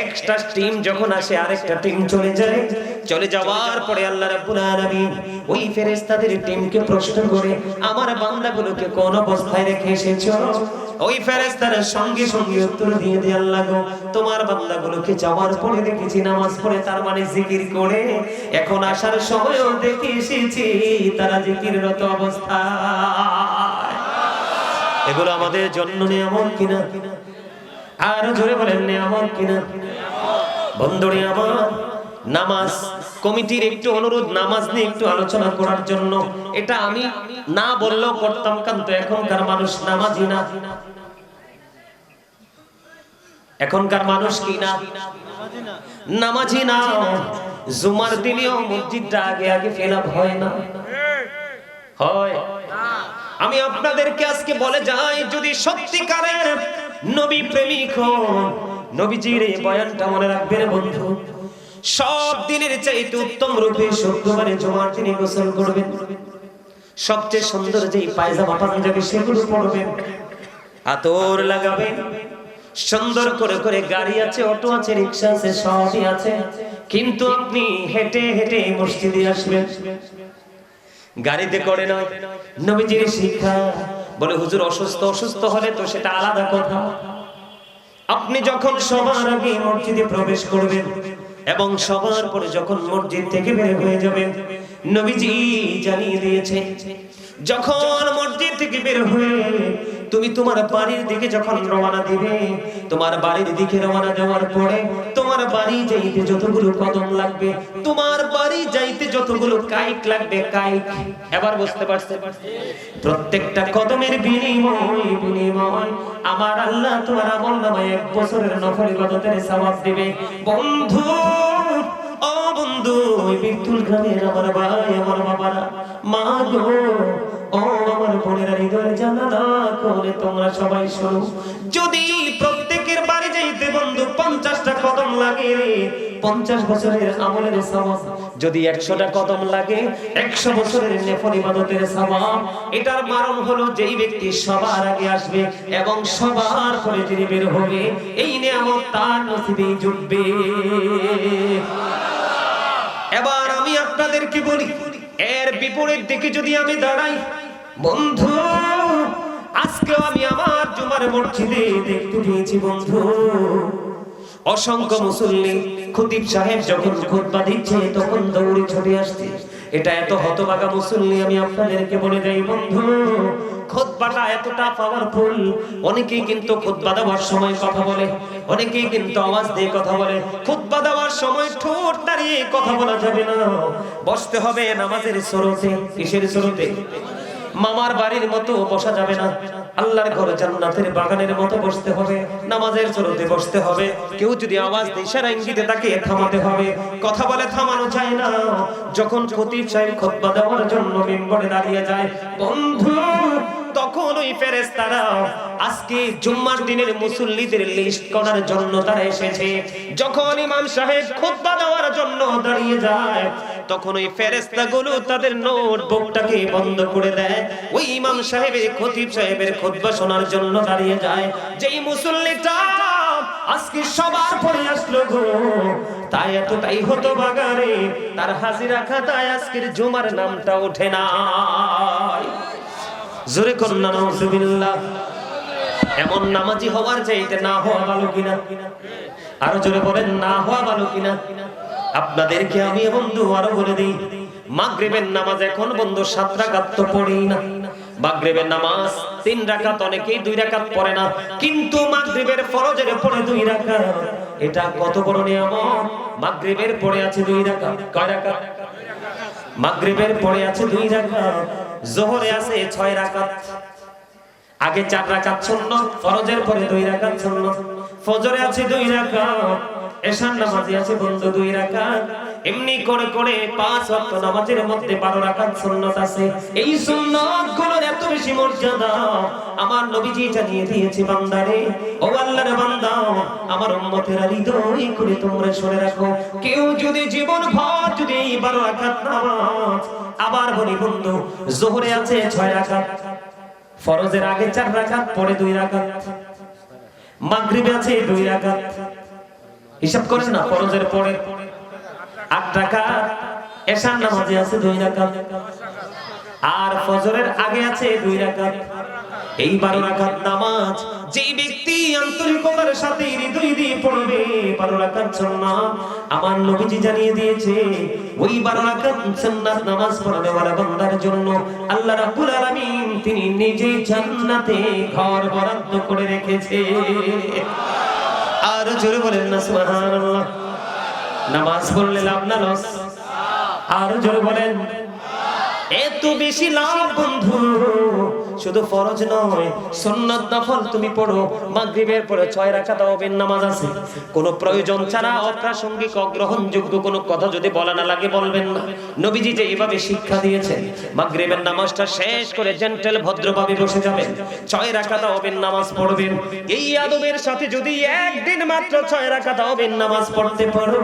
একটা টিম যখন আসে আরেকটা টিম চলে যায়, চলে যাওয়ার পরে আল্লাহ রাব্বুল আলামিন ওই ফেরেশতাদের টিমকে প্রশ্ন করে, আমার বান্দাগুলোকে কোন অবস্থায় রেখে এসেছো? ওই ফেরেশতারা সঙ্গে সঙ্গে উত্তর দিয়ে দেয়, আল্লাহ গো তোমার বান্দাগুলোকে যাওয়ার পরে দেখেছি নামাজ পড়ে, তার মানে জিকির করে। এখন আসার সময়ও দেখে এসেছি তারা জিকিররত অবস্থায়। এগুলো আমাদের জন্য নিয়ামত কিনা? আর জোরে বলেন নিয়ামত কিনা? বন্ধুরে আমার, নামাজ কমিটির একটু অনুরোধ, নামাজ নিয়ে একটু আলোচনা করার জন্য। এটা আমি না বললেও করতাম, কিন্তু এখনকার মানুষ নামাজি না। এখনকার মানুষ কি না? নামাজি না। জুমার দিনেও মসজিদটা আগে আগে ফিল আপ হয় না, হয়। আমি আপনাদেরকে আজকে বলে যাই, যদি সত্যিকারের নবী প্রেমিক হন, নবীজির এই বয়ানটা মনে রাখবেন বন্ধু। সব দিনের চাইতে উত্তম রূপে শুক্রবারে জুমার দিনে গোসল করবেন, সবচেয়ে সুন্দর যেই পায়জামা পাঞ্জাবি সেগুলো পরবেন, আতর লাগাবেন, সুন্দর করে করে গাড়ি আছে, অটো আছে, রিকশা আছে, সবই আছে, কিন্তু আপনি হেঁটে হেঁটে মসজিদে আসবেন, গাড়িতে করে নয়। নবীজির শিক্ষা বলে, হুজুর অসুস্থ হলে তো সেটা আলাদা কথা। আপনি যখন সবার আগে মসজিদে প্রবেশ করবেন এবং সবার পরে যখন মসজিদ থেকে বের হয়ে যাবেন, নবীজি জানিয়ে দিয়েছে, যখন মসজিদ থেকে বের হয়ে তুমি তোমার বাড়ির দিকে যখন রওনা দিবে, তোমার বাড়ির দিকে রওনা দেওয়ার পরে তোমার বাড়ি যাইতে যতগুলো কদম লাগবে, তোমার বাড়ি যাইতে যতগুলো কাইক লাগবে, কাইক, এবার বুঝতে পারছেন? প্রত্যেকটা কদমের বিনিময় আমার আল্লাহ তোমার আমলনামায় 1 বছরের নফল ইবাদতের সওয়াব দিবে। বন্ধু, ও বন্ধু, ওই বিতুল গ্রামের আমার ভাই, আমার বাবারা, মা গো, ও আমার বোনেরা, হৃদয় জানালা করে তোমরা সবাই শোনো, যদি প্রত্যেকের বাড়ি যাইতে বন্ধু 50টা কদম লাগে, 50 বছরের আমলের সওয়াব, যদি 100টা কদম লাগে 100 বছরের নফল ইবাদতের সওয়াব। এটার কারণ হলো যেই ব্যক্তি সবার আগে আসবে এবং সবার পরে যিনি বের হবে, এই নিয়ামত তার নসিবে জুটবে। এবার আমি আপনাদেরকে বলি, এর বিপরীত দিকে যদি আমি দাঁড়াই বন্ধু, আজকেও আমি আমার জুমার মসজিদে দেখতে পেয়েছি বন্ধু, অসংখ্য মুসল্লি খতিব সাহেব যখন খুতবা দিচ্ছে তখন দৌড়ে ছুটে আসছে এটা এত হতভাগা মুসল্লি আমি আপনাদেরকে বলে দেই বন্ধু, খুতবাটা এতটা পাওয়ারফুল। অনেকেই কিন্তু খুতবা দেওয়ার সময় কথা বলে, অনেকেই কিন্তু আওয়াজ দিয়ে কথা বলে। খুতবা দেওয়ার সময় ঠোঁট দাঁড়িয়ে কথা বলা যাবে না, বসতে হবে নামাজের সুরতে। কিসের সুরতে? মামার বাড়ির মতো বসা যাবে না, আল্লাহর ঘরে জান্নাতের বাগানের মতো বসতে হবে, নামাজের সুরতে বসতে হবে। কেউ যদি আওয়াজ দেয় ইশারা ইঙ্গিতে তাকে থামাতে হবে, কথা বলে থামানো যায় না। যখন খতিব সাহেব খুতবা দেওয়ার জন্য মিম্বরে দাঁড়িয়ে যায় বন্ধু, তখন ওই ফেরেশতারা আজকে জুম্মার দিনের মুসল্লিদের লিস্ট করার জন্য তারা এসেছে। যখন ইমাম সাহেব খুতবা দেওয়ার জন্য দাঁড়িয়ে যায়, তখন ওই ফেরেশতাগুলো তাদের নোটবুকটাকে বন্ধ করে দেয়। ওই ইমাম সাহেবের খতিব সাহেবের খুতবা শোনার জন্য দাঁড়িয়ে যায়। যেই মুসল্লিটা আজকে সবার পরে আসলো গো, তাই এতটাই হতো বাগারে, তার হাজিরা খাতায় আজকের জুমার নামটা ওঠে না। জোরে কন্যা নাউজুবিল্লাহ। এমন নামাজি হওয়ার চাইতে না হওয়া ভালো কিনা? আরো জোরে বলেন, না হওয়া ভালো কিনা? আপনাদেরকে আমি বন্ধু আরো বলে দিই, মাগরিবের নামাজ এখন বন্ধু 7 রাকাত তো পড়েই না। মাগরিবের নামাজ 3 রাকাত, অনেকেই 2 রাকাত পড়ে না, কিন্তু মাগরিবের ফরজের পড়ে 2 রাকাত। এটা কত বড় নিয়ামত! মাগরিবের পড়ে আছে 2 রাকাত। কয় রাকাত? মাগরিবের পড়ে আছে 2 রাকাত, যোহরে আছে 6 রাকাত। আগে 4 রাকাত সুন্নাত, ফরজের পরে 2 রাকাত সুন্নাত। ফজরে আছে 2 রাকাত, এশার নামাজে আছে বন্ধু 2 রাকাত। এমনি করে করে 5 ওয়াক্ত নামাজের মধ্যে 12 রাকাত সুন্নাত আছে। এই সুন্নাতগুলোর এত বেশি মর্যাদা আমার নবীজি জানিয়ে দিয়েছে, বান্দারে, ও আল্লাহর বান্দা, আমার উম্মতেরা হৃদয় করে তোমরা শুনে রাখো, কেউ যদি জীবন ভর যদি এই 12 রাকাত নামাজ, আবার বলি বন্ধু, যোহরে আছে 6 রাকাত, ফরজের আগে 4 রাকাত, পরে 2 রাকাত, মাগরিবে আছে 2 রাকাত। হিসাব করেন না, ফরজের পরে 8 রাকাত, এশার নামাজে আছে 2 রাকাত, আর ফজরের আগে আছে 2 রাকাত। এই 12 রাকাত নামাজ যে ব্যক্তি আন্তরিকতার সাথে হৃদয় দিয়ে পড়বে, 12 রাকাত সুন্নাত, আমার নবীজি জানিয়ে দিয়েছে, ওই 12 রাকাত সুন্নাত নামাজ পড়ানো ওয়ালা বান্দার জন্য আল্লাহ রাব্বুল আলামিন তিনি নিজেই জান্নাতে ঘর বরাদ্দ করে রেখেছে। আর জোরে বলেন না সুবহানাল্লাহ। নামাজ পড়লে লাভ না লস? আর জোরে বলেন, এত বেশি লাভ বন্ধু। শুধু ফরজ নয়, সুন্নাত নফল তুমি পড়ো। মাগরিবের পরে 6 রাকাত তাওয়াবের নামাজ আছে। কোনো প্রয়োজন ছাড়া অপ্রাসঙ্গিক অগ্রহণযোগ্য কোনো কথা যদি বলা না লাগে বলবেন না। নবীজি যে এইভাবে শিক্ষা দিয়েছেন, মাগরিবের নামাজটা শেষ করে জেন্টেল ভদ্রভাবে বসে যাবেন, 6 রাকাত তাওয়াবের নামাজ পড়বেন। এই আদবের সাথে যদি একদিন মাত্র 6 রাকাত তাওয়াবের নামাজ পড়তে পারো,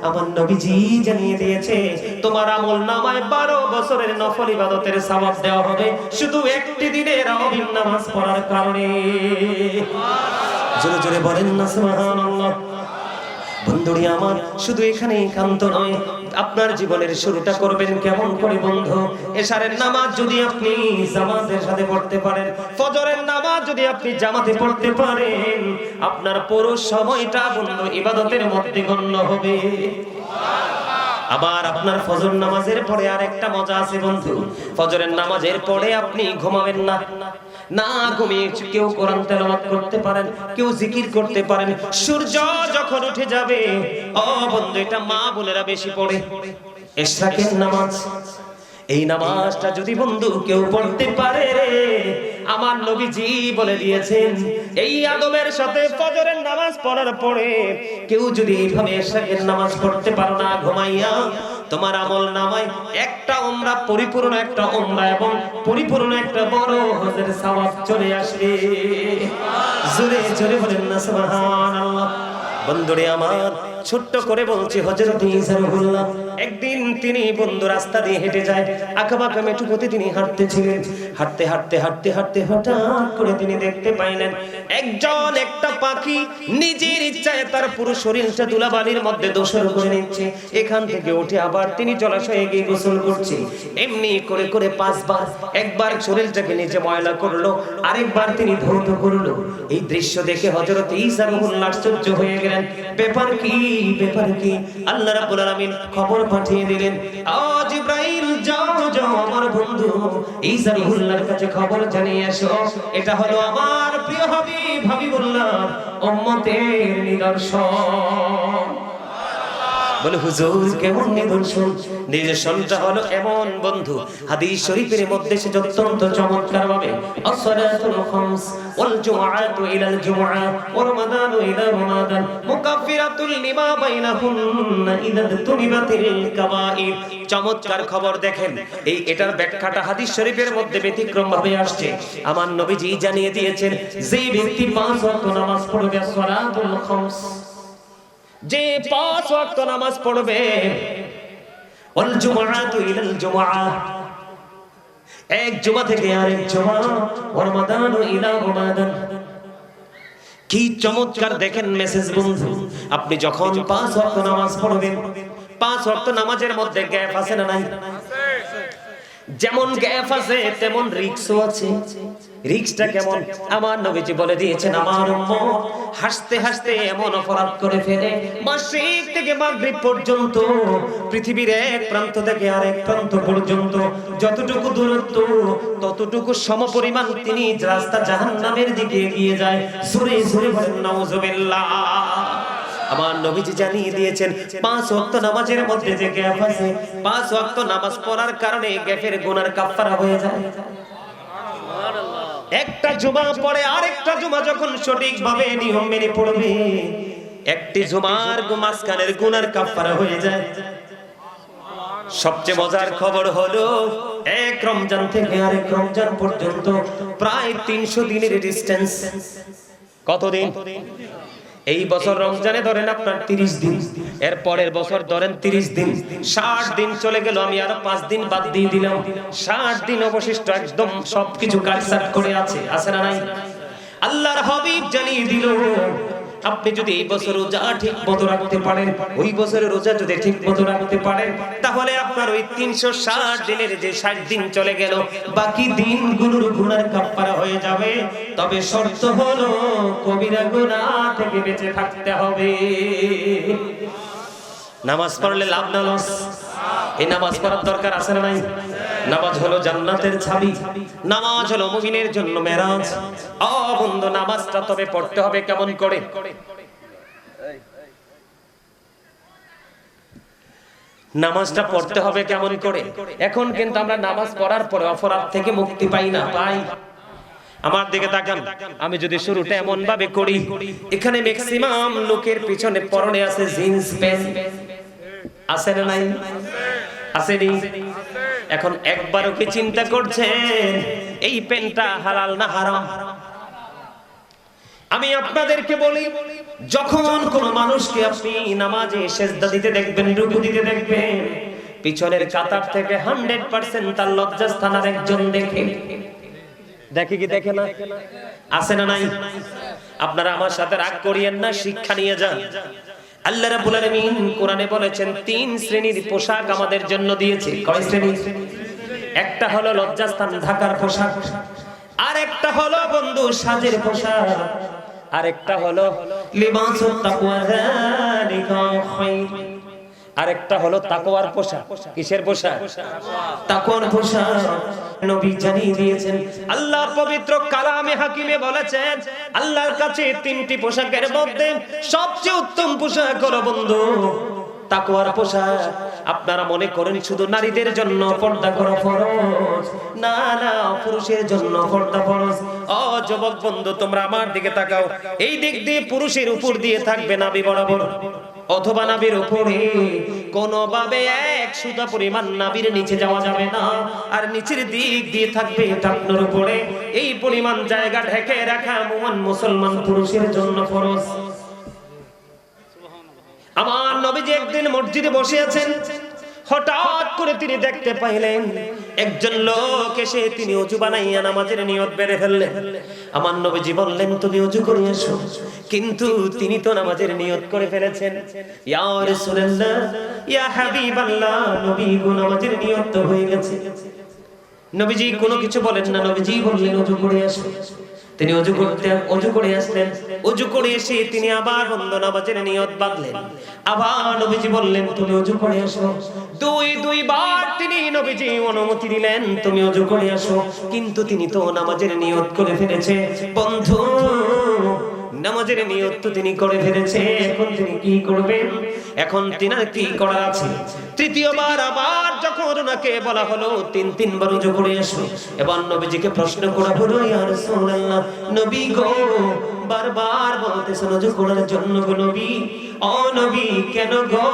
আমার নবীজি জানিয়ে দিয়েছে, তোমার আমল নামায় 12 বছরের নফল ইবাদতের সওয়াব দেওয়া হবে, শুধু একটি দিনের তাওয়াবের নামাজ পড়ার কারণে। জোরে জোরে বলেন না সুবহানাল্লাহ। বন্ধুরি আমার, শুধু এখানেই ক্ষান্ত নয়, আপনার জীবনের শুরুটা করবেন কেমন করে বন্ধু? এশারের নামাজ যদি আপনি জামাতের সাথে পড়তে পারেন, ফজরের নামাজ যদি আপনি জামাতে পড়তে পারেন, আপনার পুরো সময়টা বন্ধু ইবাদতের মধ্যে গণ্য হবে। আবার আপনার ফজর নামাজের পরে আর একটা মজা আছে বন্ধু, ফজরের নামাজের পরে আপনি ঘুমাবেন না। না ঘুমিয়ে কেউ কোরআন তেলাওয়াত করতে পারেন, কেউ জিকির করতে পারেন। সূর্য যখন উঠে যাবে, ও বন্ধু, এটা মা বোনেরা বেশি পড়ে, ইশরাকের নামাজ। এই নামাজটা যদি বন্ধু কেউ পড়তে পারে, আমার নবীজি বলে দিয়েছেন, এই আদবের সাথে ফজরের নামাজ পড়ার পরে কেউ যদি এইভাবে ইশরাকের নামাজ পড়তে পারো না ঘুমাইয়া, তোমার আমল নামায় একটা উমরা, পরিপূর্ণ একটা উমরা এবং পরিপূর্ণ একটা বড় হজের সওয়াব চলে আসবে। জোরে জোরে বলেন না সুবহানাল্লাহ। বন্ধুরে আমার, ছোট্ট করে বলছি, হযরত ঈসা রুহুল্লাহ একদিন তিনি বন্ধু রাস্তা দিয়ে হেঁটে যায়, আঁকাবাঁকা মেঠুপথে তিনি হাঁটতেছিলেন। হাঁটতে হাঁটতে হাঁটতে হাঁটতে হঠাৎ করে তিনি দেখতে পাইলেন একটা পাখি নিজের ইচ্ছায় তার পুরো শরীরটা ধুলাবালির মধ্যে দোসর করে নিচ্ছে। এখান থেকে উঠে আবার তিনি জলাশয়ে গিয়ে গোসল করছে। এমনি করে করে 5 বার, একবার শরীরটাকে নিচে ময়লা করলো, আরেকবার তিনি ধৌত করলো। এই দৃশ্য দেখে হযরত ঈসা রুহুল্লাহ আশ্চর্য হয়ে গেলেন, ব্যাপার কি? ব্যাপার কি? আল্লাহ রাব্বুল আলামিন খবর পাঠিয়ে দিলেন, ও জিবরাইল যাও যাও আমার বন্ধু ঈসা রুহুল্লাহর কাছে খবর জানিয়ে এসো, এটা হলো আমার প্রিয় হাবিবুল্লাহ উম্মতের নিদর্শন। বলে হুজুর কেমন নিদর্শন? নিদর্শনটা হলো এমন বন্ধু, হাদিস শরীফের মধ্যে সে অত্যন্ত চমৎকার ভাবে আসসালাতুল খামস ওয়াল জুমআতু ইলাল জুমআ ওয়া রমাদানু ইলা রমাদান মুকাফফিরাতুল লিমা বাইনাহুন্না ইযা তুনিবাতিল কাবাইর। চমৎকার খবর দেখেন, এটার ব্যাখ্যাটা হাদিস শরীফের মধ্যে ব্যতিক্রম ভাবে আসছে। আমার নবীজি জানিয়ে দিয়েছেন, যে ব্যক্তি 5 ওয়াক্ত নামাজ পড়বে, সালাতুল খামস, যে 5 ওয়াক্ত নামাজ পড়বে, ওয়াল জুমআতু ইলাল জুমআ, এক জুমা থেকে আরেক জুমা, ওয়া রমাদানু ইলা রমাদান। কি চমৎকার দেখেন মেসেজ বন্ধু। আপনি যখন 5 ওয়াক্ত নামাজ পড়বেন, 5 ওয়াক্ত নামাজের মধ্যে গ্যাপ আছে না নাই? যেমন গ্যাপ আছে তেমন রিস্কও আছে। রিস্কটা কেমন? আমার নবীজি বলে দিয়েছেন, আমার উম্মত হাসতে হাসতে এমন অপরাধ করে ফেলে, মাশরিক থেকে মাগরিব পর্যন্ত, পৃথিবীর এক প্রান্ত থেকে আরেক প্রান্ত পর্যন্ত যতটুকু দূরত্ব, ততটুকু সমপরিমাণ তিনি রাস্তা জাহান্নামের দিকে এগিয়ে যায়। জোরে জোরে বলেন নাউজুবিল্লাহ। আমার নবীজি জানিয়ে দিয়েছেন, 5 ওয়াক্ত নামাজের মধ্যে যে গ্যাপ আছে, 5 ওয়াক্ত নামাজ পড়ার কারণে গ্যাপের গুনার কাফারা হয়ে যায়। একটা জুমা পড়ে আরেকটা জুমা যখন সঠিকভাবে নিয়ম মেনে পড়বে, একটি জুমার মাঝখানের গুনার কাফারা হয়ে যায়। সবচেয়ে মজার খবর হলো, এক রমজান থেকে আরেক রমজান পর্যন্ত প্রায় 300 দিনের ডিসটেন্স। কতদিন? এই বছর রমজানে ধরেন আপনার 30 দিন, এর পরের বছর ধরেন 30 দিন, 60 দিন চলে গেল, আমি আরো 5 দিন বাদ দিয়ে দিলাম, 60 দিন অবশিষ্ট একদম সবকিছু কাটছাট করে আছে না নাই? আল্লাহর হাবিব জানিয়ে দিল, আপনি যদি এই বছর রোজা ঠিক মতো রাখতে পারেন, ওই বছরের রোজা যদি ঠিক মতো রাখতে পারেন, তাহলে আপনার ওই 360 দিনের যে 60 দিন চলে গেল, বাকি দিনগুলোর গুনার কাফারা হয়ে যাবে। তবে শর্ত হলো কবিরা গুনাহ থেকে বেঁচে থাকতে হবে। নামাজ পড়লে লাভ না লস? এই নামাজ পড়ার দরকার আছে না নাই? নামাজ হলো জান্নাতের চাবি, নামাজ হলো মুমিনের জন্য মেরাজ। ও বন্ধু, নামাজটা তবে পড়তে হবে কেমন করে? নামাজটা পড়তে হবে কেমন করে? এখন কিন্তু আমরা নামাজ পড়ার পরে অপরাধ থেকে মুক্তি পাই না। পাই? আমার দিকে তাকান, আমি যদি শুরুটা এমন ভাবে করি, এখানে ম্যাক্সিমাম লোকের পিছনে পরনে আছে জিন্স প্যান্ট, আছে না নাই? আসেনি? এখন একবারও কি চিন্তা করছেন এই প্যান্টটা হালাল না হারাম? আমি আপনাদেরকে বলি, যখন কোন মানুষকে আপনি নামাজে সিজদা দিতে দেখবেন, রুকু দিতে দেখবেন, পিছনের কাতার থেকে 100% তার লজ্জাস্থান আর একজন দেখে কি দেখে না? আছে না নাই? আপনারা আমার সাথে রাগ করিয়েন না, শিক্ষা নিয়ে যান। আল্লাহ রাব্বুল আলামিন কোরআনে বলেছেন, 3 শ্রেণীর পোশাক আমাদের জন্য দিয়েছে। কয় শ্রেণী? একটা হলো লজ্জাস্থান ঢাকার পোশাক, আর একটা হলো বন্ধু সাজের পোশাক, আর একটা হলো লিবাসুত তাকওয়া, যালিকা খায়র, আর একটা হলো তাকওয়ার পোশাক। কিসের পোশাক? তাকওয়ার পোশাক। নবী জানিয়ে দিয়েছেন, আল্লাহ পবিত্র কালামে হাকিমে বলেছেন, আল্লাহর কাছে 3টি পোশাকের মধ্যে সবচেয়ে উত্তম পোশাক হলো বন্ধু তাকওয়ার পোশাক। আপনারা মনে করেন শুধু নারীদের জন্য পর্দা করা ফরজ? না না, পুরুষের জন্য পর্দা ফরজ। ও যুবক বন্ধু, তোমরা আমার দিকে তাকাও, এই দিক দিয়ে পুরুষের উপর দিয়ে থাকবে নাভি বরাবর, অথবা নাভির উপরে কোনোভাবে 1 সুতা পরিমাণ নাভির নিচে যাওয়া যাবে না, আর নিচের দিক দিয়ে থাকবে টাকনোর উপরে। এই পরিমাণ জায়গা ঢেকে রাখা মুসলমান পুরুষের জন্য ফরজ। আমার নবীজি একদিন মসজিদে বসে আছেন, হঠাৎ করে তিনি দেখতে পাইলেন একজন লোক এসে তিনি ওযু বানাইয়া নামাজের নিয়ত বেড়ে ফেললেন। আমার নবীজি বললেন, তুমি ওযু করে এসো, কিন্তু তিনি তো নামাজের নিয়ত করে ফেলেছেন। ইয়া রাসূলুল্লাহ, ইয়া হাবিবাল্লাহ, নবী গো, নামাজের নিয়ত তো হয়ে গেছে। নবীজি কোনো কিছু বলেন না, নবীজি বললেন ওযু করে এসো। তিনি অজু করে আসলেন। অজু করে এসে তিনি আবার বন্ধু নামাজের নিয়ত বাঁধলেন। আবার নবীজি বললেন তুমি অজু করে আসো। দুইবার তিনি নবীজি অনুমতি দিলেন তুমি অজু করে আসো, কিন্তু তিনি তো নামাজের নিয়ত করে ফেলেছে। বন্ধু নামাজের নিয়ত তো তিনি করে ফেলেছে, এখন তিনি কি করবেন? এখন তিনার কি করার আছে? তৃতীয়বার আবার যখন ওনাকে বলা হলো তিনবার ওযু করে এসো, এবার নবীজিকে প্রশ্ন করা হলো ইয়া রাসূলুল্লাহ, নবী গো বারবার বলতেছেন ওযু করার জন্য গো নবী, ও নবী কেন গো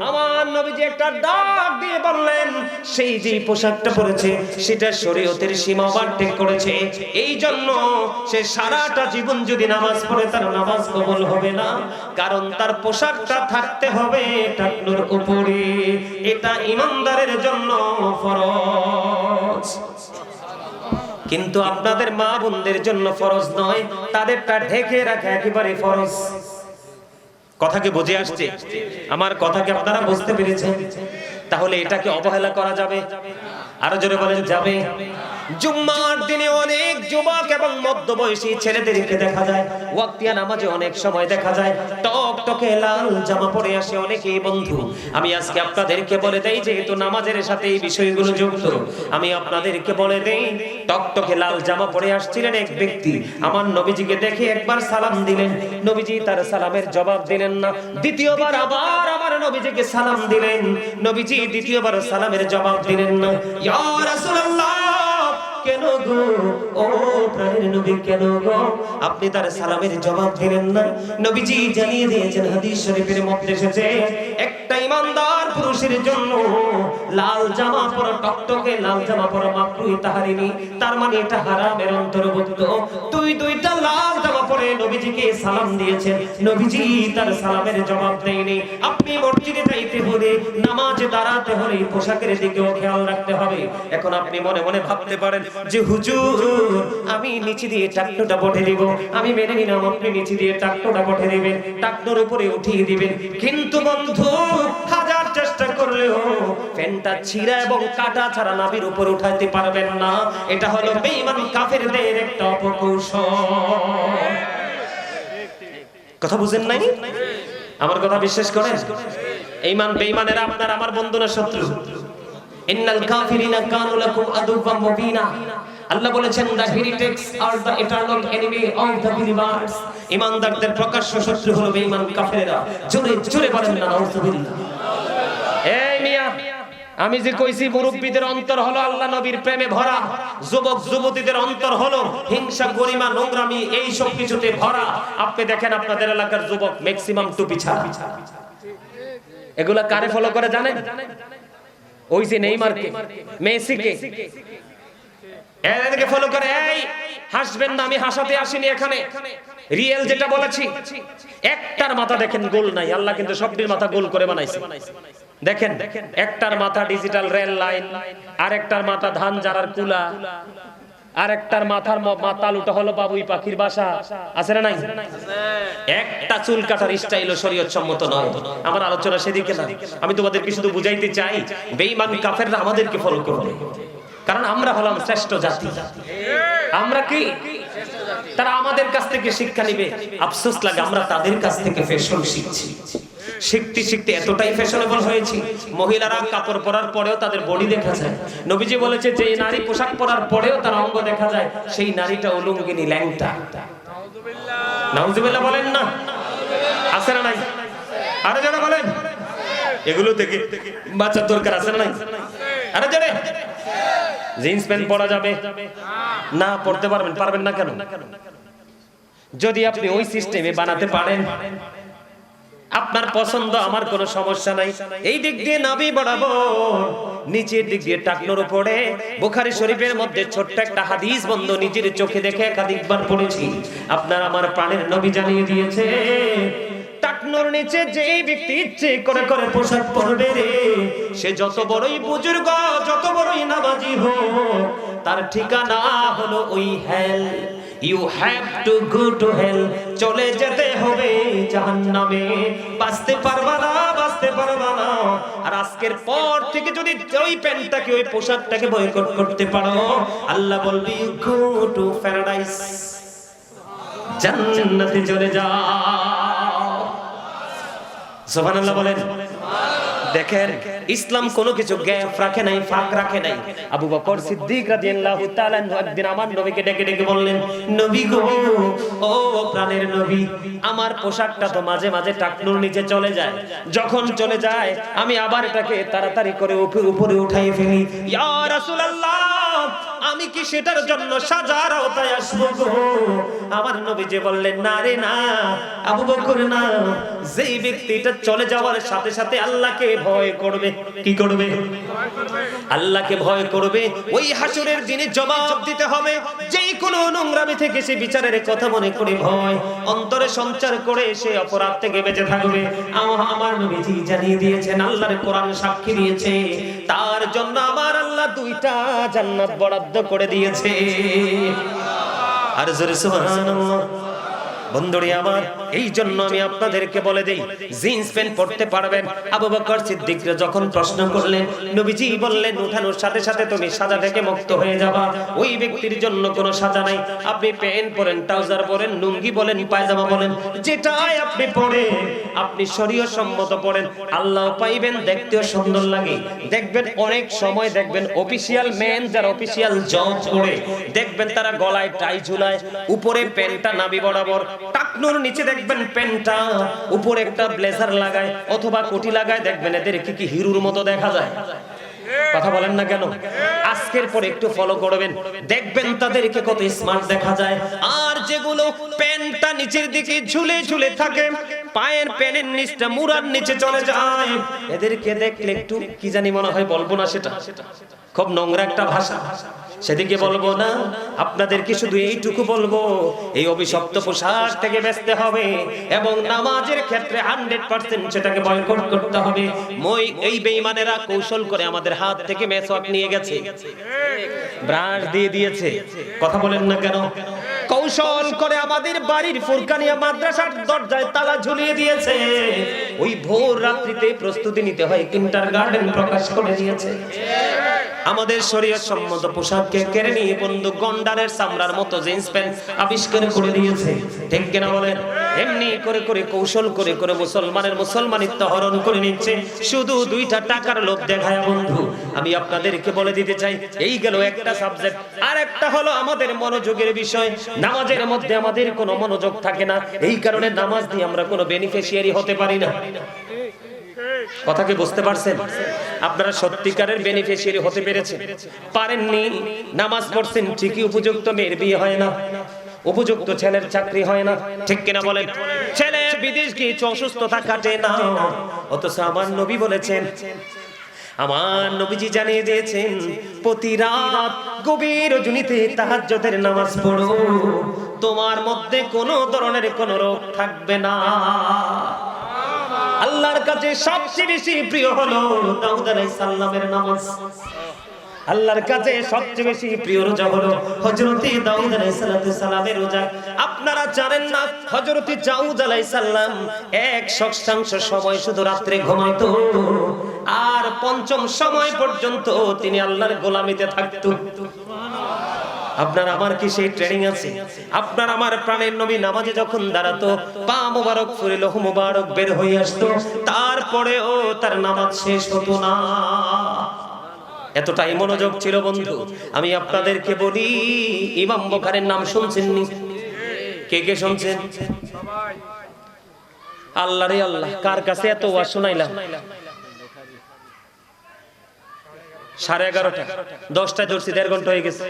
আমার নবীজি একটা ডাক দিয়ে বললেন সেই যে পোশাকটা পরেছে সেটা শরীয়তের সীমা ওভারটেক করেছে, এই জন্য সে সারাটা জীবন যদি নামাজ পড়ে তার নামাজ কবুল হবে না, কারণ তার পোশাকটা থাকতে হবে টাকনুর উপরে। এটা ঈমানদারের জন্য ফরজ, কিন্তু আপনাদের মা বোনদের জন্য ফরজ নয়, তাদেরটা ঢেকে রাখা একেবারে ফরজ। কথা কি বুঝে আসছে? আমার কথা কি আপনারা বুঝতে পেরেছেন? তাহলে এটাকে অবহেলা করা যাবে? আরো জোরে বলেন যাবে। জুম্মার দিনে অনেক যুবক এবং মধ্যবয়সী ছেলেদেরকে দেখা যায় ওয়াক্তিয়া নামাজে অনেক সময় দেখা যায় টকটকে লাল জামা পরে আসে অনেকেই। বন্ধু আমি আজকে আপনাদেরকে বলে দেই, যেহেতু নামাজের সাথে এই বিষয়গুলো যুক্ত, আমি আপনাদেরকে বলে দেই টকটকে লাল জামা পরে আসছিলেন এক ব্যক্তি, আমার নবীজিকে দেখে একবার সালাম দিলেন, নবীজি তার সালামের জবাব দিলেন না। দ্বিতীয়বার আবার আমার নবীজিকে সালাম দিলেন, নবীজি দ্বিতীয়বার সালামের জবাব দিলেন না। ইয়া রাসূলুল্লাহ কেন গো, ও প্রাণের নবী কেন গো আপনি তার সালামের জবাব দিলেন না? নবীজি জানিয়ে দিয়েছেন, হাদিস শরীফের মধ্যে এসেছে একটা ঈমানদার পুরুষের জন্য লাল জামা পরা, টকটকে লাল জামা পরা মাকরুহ তাহরিমি, তার মানে এটা হারামের অন্তর্ভুক্ত। দুইটা লাল জামা পরে নবীজিকে সালাম দিয়েছেন, নবীজি তার সালামের জবাব দেয়নি। আপনি মসজিদে যাইতে হলে, নামাজে দাঁড়াতে হলে পোশাকের দিকেও খেয়াল রাখতে হবে। এখন আপনি মনে মনে ভাবতে পারেন যে হুজুর আমি নিচে দিয়ে টাকনোটা বটে দিব, আমি মেনে নিলাম আপনি নিচে দিয়ে টাকনোটা বটে দিবেন, টাকনোর উপরে উঠিয়ে দিবেন, কিন্তু বন্ধু হাজার চেষ্টা করলেও ফ্যানটা ছিঁড়া এবং কাটা ছাড়া নাভির উপর উঠাইতে পারবেন না। এটা হলো বেঈমান কাফেরদের একটা অপকৌশল। কথা বুঝেন নাই? আমার কথা বিশ্বাস করেন? বেঈমানেরা আপনার আমার বন্ধু না শত্রু। ইন্নাল কাফিরিনা কানু লাকুম আদুওয়াম মুবিনা, আল্লাহ বলেছেন the heretics are the eternal enemy of the believers। ঈমানদারদের প্রকাশ্য শত্রু হলো বেঈমান কাফেররা। জোরে জোরে বলেন না নাউযুবিল্লাহ। এই মিয়া আমি যে কইছি মুরব্বিদের অন্তর হলো আল্লাহ নবীর প্রেমে ভরা, যুবক যুবতীদের অন্তর হলো হিংসা গরিমা নোংরামি এই সব কিছুতে ভরা। আপনি দেখেন আপনাদের এলাকার যুবক ম্যাক্সিমাম টুপি ছাড়া। এগুলা কারে ফলো করে জানেন? ওই যে নেইমারকে, মেসিকে, এদেরকে ফলো করে। এই হাসবেন না, আমি হাসাতে আসিনি এখানে, রিয়েল যেটা বলেছি। একটার মাথা দেখেন গোল নাই, আল্লাহ কিন্তু সবটির মাথা গোল করে বানাইছে। দেখেন একটার মাথা ডিজিটাল রেল লাইন, আরেকটার মাথা ধান জারার কুলা, আরেকটার মাথার মাতালুটা হলো বাবুই পাখির বাসা। আছে না নাই? একটা চুল কাটার স্টাইলও শরীয়ত সম্মত নয়। আমার আলোচনা সেদিকে না, আমি তোমাদেরকে শুধু বুঝাইতে চাই বেঈমান কাফেররা আমাদেরকে ফলো করবে, কারণ আমরা হলাম শ্রেষ্ঠ জাতি। আমরা কি? তারা আমাদের কাছ থেকে শিক্ষা নিবে। আফসোস লাগে আমরা তাদের কাছ থেকে ফ্যাশন শিখছি। শিখতে শিখতে এতটাই ফ্যাশনেবল হয়েছি, মহিলারা কাপড় পরার পরেও তাদের বডি দেখা যায়। নবীজি বলেছে যে নারী পোশাক পরার পরেও তার অঙ্গ দেখা যায়, সেই নারীটা উলঙ্গিনী, ল্যাংটা। নাউজুবিল্লাহ বলেন না? আছে না নাই? আরে যারা বলেন এগুলো থেকে বাঁচার দরকার আছে না নাই? আরে যারা জিন্স প্যান্ট পরা যাবে না? পড়তে পারবেন না কেন? যদি আপনি ওই সিস্টেমে বানাতে পারেন, আপনার পছন্দ, আমার কোনো সমস্যা নাই। এই দিক দিয়ে নাভি বরাবর, নিচের দিক দিয়ে টাকনোর উপরে। বুখারী শরীফের মধ্যে ছোট্ট একটা হাদিস বন্ধু নিজের চোখে দেখে একাধিকবার পড়েছি। আপনার আমার প্রাণের নবী জানিয়ে দিয়েছে টাকনোর নিচে যে ব্যক্তি ইচ্ছে করে করে পোশাক পরবে রে, সে যত বড়ই বুজুর্গ, যত বড়ই নামাজি হোক, তার ঠিকানা হলো ওই হেল। You have to go to hell, চলে যেতে হবে জাহান্নামে। বাঁচতে পারবা না আর আজকের পর থেকে যদি ওই প্যান্টটাকে ওই পোশাকটাকে বয়কট করতে পারো, আল্লাহ বলবি গো টু প্যারাডাইস, জান্নাতে চলে যাও। সুবহানাল্লাহ বলেন। দেখেন ইসলাম কোনো কিছু গ্যাপ রাখে নাই, ফাঁক রাখে নাই। আবু বকর সিদ্দিক রাদিয়াল্লাহু তাআলা একদিন আমার নবীকে ডেকে ডেকে বললেন, নবী গো, ও প্রাণের নবী, আমার পোশাকটা তো মাঝে মাঝে টাকনুর নিচে চলে যায়, যখন চলে যায় আমি আবার এটাকে তাড়াতাড়ি করে উপরে উঠাই ফেলি। ইয়া রাসূলুল্লাহ, আমি কি সেটার জন্য সাজার আওতায় আসবো গো? আমার নবীজি বললেন, না রে না আবু বকর না, যেই ব্যক্তিটা চলে যাওয়ার সাথে সাথে আল্লাহকে ভয় করবে, কি করবে? আল্লাহকে ভয় করবে, ওই হাসরের দিনে জবাব দিতে হবে। যেই কোনো নোংরামি থেকে সে বিচারের কথা মনে করে ভয় অন্তরে সঞ্চার করে সে অপরাধ থেকে বেঁচে থাকবে। আমার নবীজি জানিয়ে দিয়েছেন, আল্লাহর কোরআন সাক্ষী দিয়েছে, তার জন্য আমার আল্লাহ দুইটা জান্নাত বরাদ্দ করে দিয়েছে। আর জোরে সুবহানাল্লাহ। বন্ধুরে আমার, এই জন্য আমি আপনাদেরকে বলে দেই, জিন্স প্যান্ট পরতে পারবেন। আবু বকর সিদ্দিক যখন প্রশ্ন করলেন, নবীজি বললেন, উঠানোর সাথে সাথে তুমি সাজা থেকে মুক্ত হয়ে যাবা। ওই ব্যক্তির জন্য কোনো সাজা নাই। আপনি প্যান্ট পরেন, ট্রাউজার পরেন, লুঙ্গি বলেন, পায়জামা বলেন, যেটাই আপনি পরেন, আপনি শরীয়ত সম্মত পরেন, আল্লাহ পাইবেন, দেখতেও সুন্দর লাগে। দেখবেন অনেক সময় দেখবেন অফিশিয়াল ম্যান যারা অফিশিয়াল জব করে, দেখবেন তারা গলায় টাই ঝুলায়, উপরে প্যান্টটা নাভি বরাবর, টাকনুর নিচে দেখবেন প্যান্টটা, উপরে একটা ব্লেজার লাগায় অথবা কোটি লাগায়, দেখবেন এদেরকে কি হিরোর মতো দেখা যায়। কথা বলেন না কেন? আজকের পরে একটু ফলো করবেন, দেখবেন তাদেরকে কত স্মার্ট দেখা যায়। আর যেগুলো প্যান্টটা নিচের দিকে ঝুলে ঝুলে থাকে, পায়ের প্যানের নিচটা মুড়ার নিচে চলে যায়, এদেরকে দেখলে একটু কি জানি মনে হয়, বলবো না, সেটা খুব নোংরা একটা ভাষা, সেদিকে বলবো না। আপনাদেরকে শুধু এইটুকু বলবো, এই অভিশপ্ত পোশাক থেকে বাঁচতে হবে এবং নামাজের ক্ষেত্রে 100% সেটাকে বয়কট করতে হবে। এই বেঈমানেরা কৌশল করে আমাদের হাত থেকে মেসওয়াক নিয়ে গেছে, ব্রাশ দিয়ে দিয়েছে, কথা বলেন না কেন? কৌশল করে আমাদের বাড়ির ফুরকানিয়া মাদ্রাসার দরজায় তালা ঝুলিয়ে দিয়েছে। ওই ভোর রাত্রিতে প্রস্তুতি নিতে হয়, কিন্ডারগার্টেন প্রকাশ করে দিয়েছে। আমাদের শরীয়ত সম্মত পোশাককে কেড়ে নিয়ে বন্ধু গন্ডারের চামড়ার মতো জিন্স প্যান্ট আবিষ্কার করে দিয়েছে, ঠিক কিনা বলেন? এমনি করে করে কৌশল করে করে মুসলমানিত্ব হরণ করে নিচ্ছে, শুধু দুইটা টাকার লোভ দেখায়। বন্ধু আমি আপনাদেরকে বলে দিতে চাই, এই গেল একটা সাবজেক্ট। আর একটা হলো আমাদের মনোযোগের বিষয়। নামাজের মধ্যে আমাদের কোনো মনোযোগ থাকে না, এই কারণে নামাজ দিয়ে আমরা কোনো বেনিফিশিয়ারি হতে পারি না। কথা কি বুঝতে পারছেন? আপনারা সত্যিকারের বেনিফিশিয়ারি হতে পেরেছেন? পারেননি। নামাজ পড়ছেন ঠিকই, উপযুক্ত মেয়ের বিয়ে হয় না, উপযুক্ত ছেলের চাকরি হয় না, ঠিক কিনা বলেন? ছেলে বিদেশ গিয়ে অসুস্থতা কাটে না, অথচ আমার নবী বলেছেন, আমার নবীজি জানিয়ে দিয়েছেন, প্রতি রাত গভীর রজনীতে তাহাজ্জুদের নামাজ পড়ো, তোমার মধ্যে কোনো ধরনের কোনো রোগ থাকবে না। আল্লাহর কাছে সবচেয়ে বেশি প্রিয় হলো দাউদ আলাইহিস সালামের নামাজ। আল্লাহর কাছে সবচেয়ে বেশি প্রিয় রোজা হলো হযরত দাউদ আলাইহিস সালামের রোজা। আপনারা জানেন না, হযরত দাউদ আলাইহিস সালাম 1/6 সময় শুধু রাতে ঘুমাইতো, আর 5ম সময় পর্যন্ত তিনি আল্লাহর গোলামিতে থাকতেন। আপনার আমার কি সেই ট্রেনিং আছে? আপনার আমার প্রাণের নবী নামাজে যখন দাঁড়াতো, পা মোবারক ফুলে লোহ মোবারক বের হয়ে আসতো, তারপরেও তার নামাজ শেষ হতো না। এতটাই মনোযোগ ছিল বন্ধু। আমি আপনাদেরকে বলি, ইমাম বুখারীর নাম শুনছেন নি? কে কে শুনছেন? আল্লাহ রে আল্লাহ, কার কাছে এত ওয়াজ শোনাইলাম? 11:30, 10টায় ধরছি, 1.5 ঘন্টা হয়ে গেছে।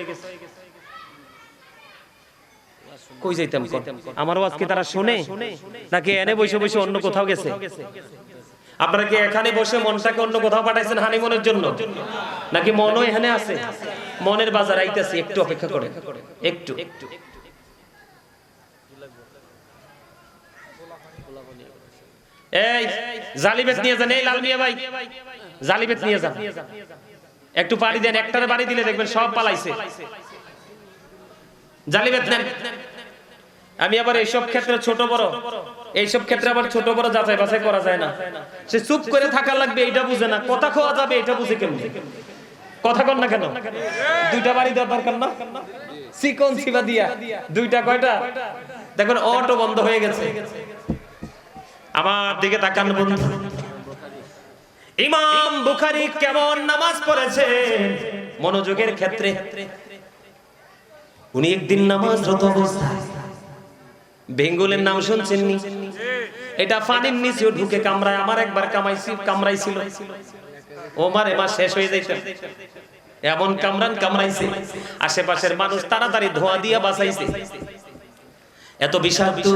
কই যাইতাম? আমার ওয়াজ কি তারা শুনে, নাকি এনে বসে বসে অন্য কোথাও গেছে? আপনারা কি এখানে বসে মনটাকে অন্য কোথাও পাঠাইছেন হানিমুনের জন্য, নাকি মনও এখানে আছে? মনের বাজার আইতেছে, একটু অপেক্ষা করে, একটু। এই জালিবেত নিয়ে যান, এই লাল মিয়া ভাই, জালিবেত নিয়ে যান, একটু পানি দেন। একটারে বাড়ি দিলে দেখবেন সব পালাইছে। জালিবেত নেন, আমি আবার এইসব ক্ষেত্রে ছোট বড় আবার ছোট বড় যাচাই বাছাই করা যায় না। সে চুপ করে থাকা লাগবে এটা বুঝে না, কথা খাওয়া যাবে এটা বুঝে কেমনে? কথা কন না কেন? দুইটা বাড়ি দেওয়ার দরকার না? চিকন সিবা দিয়া দুইটা কয়টা? দেখুন অটো বন্ধ হয়ে গেছে। আমার দিকে তাকান বন্ধু, ইমাম বুখারী কেমন নামাজ পড়েছে মনোযোগের ক্ষেত্রে। উনি একদিন নামাজরত অবস্থায়, বেঙ্গলের নাম শুনছেন নি? এটা ফানির নিচেও ঢুকে কামড়ায়। আমার একবার কামড়াইছিল, ওমারে মা শেষ হয়ে যাইছে, এমন কামড়াইছে আশেপাশের মানুষ তাড়াতাড়ি ধোয়া দিয়া বাঁচাইছে। এত বিষাক্ত।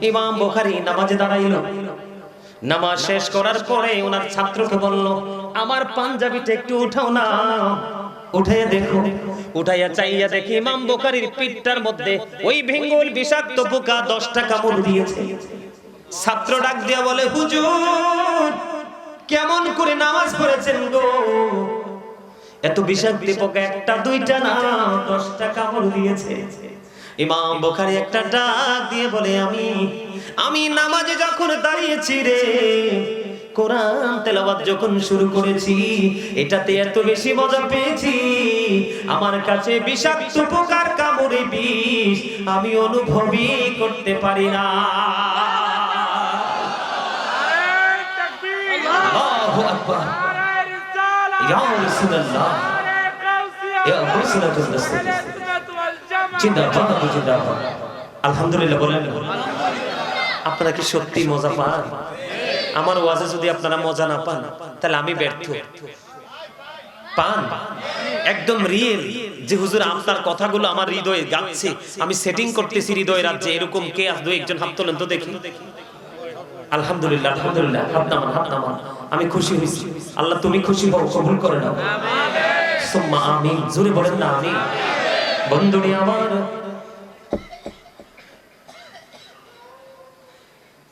ইমাম বুখারী নামাজে দাঁড়াইলো। নামাজ শেষ করার পরে ওনার ছাত্রকে বলল, আমার পাঞ্জাবিটা একটু উঠাও না। উঠাইয়া দেখো, উঠাইয়া চাইয়া দেখি ইমাম বুখারীর পিঠটার মধ্যে ওই বেঙ্গল বিষাক্ত পোকা 10টা কামড় দিয়েছে। ছাত্র ডাক দিয়া বলে, হুজুর কেমন করে নামাজ পড়েছেন গো? এত বিষাক্ত পোকা একটা দুইটা না 10টা কামড় দিয়েছে। ইমাম বুখারী একটা ডাক দিয়ে বলে, আমি নামাজে যখন দাঁড়িয়েছি রে, কোরআন তেলাওয়াত যখন শুরু করেছি, এটাতে এত বেশি মজা পেয়েছি, আমার কাছে বিষাক্ত পোকার কামড়ে বিষ আমি অনুভবই করতে পারি না। আল্লাহু আকবার, ইয়া রাসূলুল্লাহ, ইয়া রাসূলুল্লাহ, জিন্দাবাদ জিন্দাবাদ। আলহামদুলিল্লাহ বলেন। আপনারা কি সত্যি মজা পান? আমার ওয়াজে যদি আপনারা মজা না পান তাহলে আমি ব্যর্থ। পান একদম রিয়েল যে হুজুর আপনার কথাগুলো আমার হৃদয়ে গাচ্ছে, আমি সেটিং করতেছি হৃদয়ের রাজ্যে, এরকম কে আজ দুই একজন হাত তোলেন তো দেখি। আলহামদুলিল্লাহ আলহামদুলিল্লাহ, হাত নামান। আমি খুশি হয়েছি। আল্লাহ তুমি খুশি হও, কবুল করে নাও। সুম্মা আমিন। জোরে বলেন না আমিন। বন্ধুরে আমার,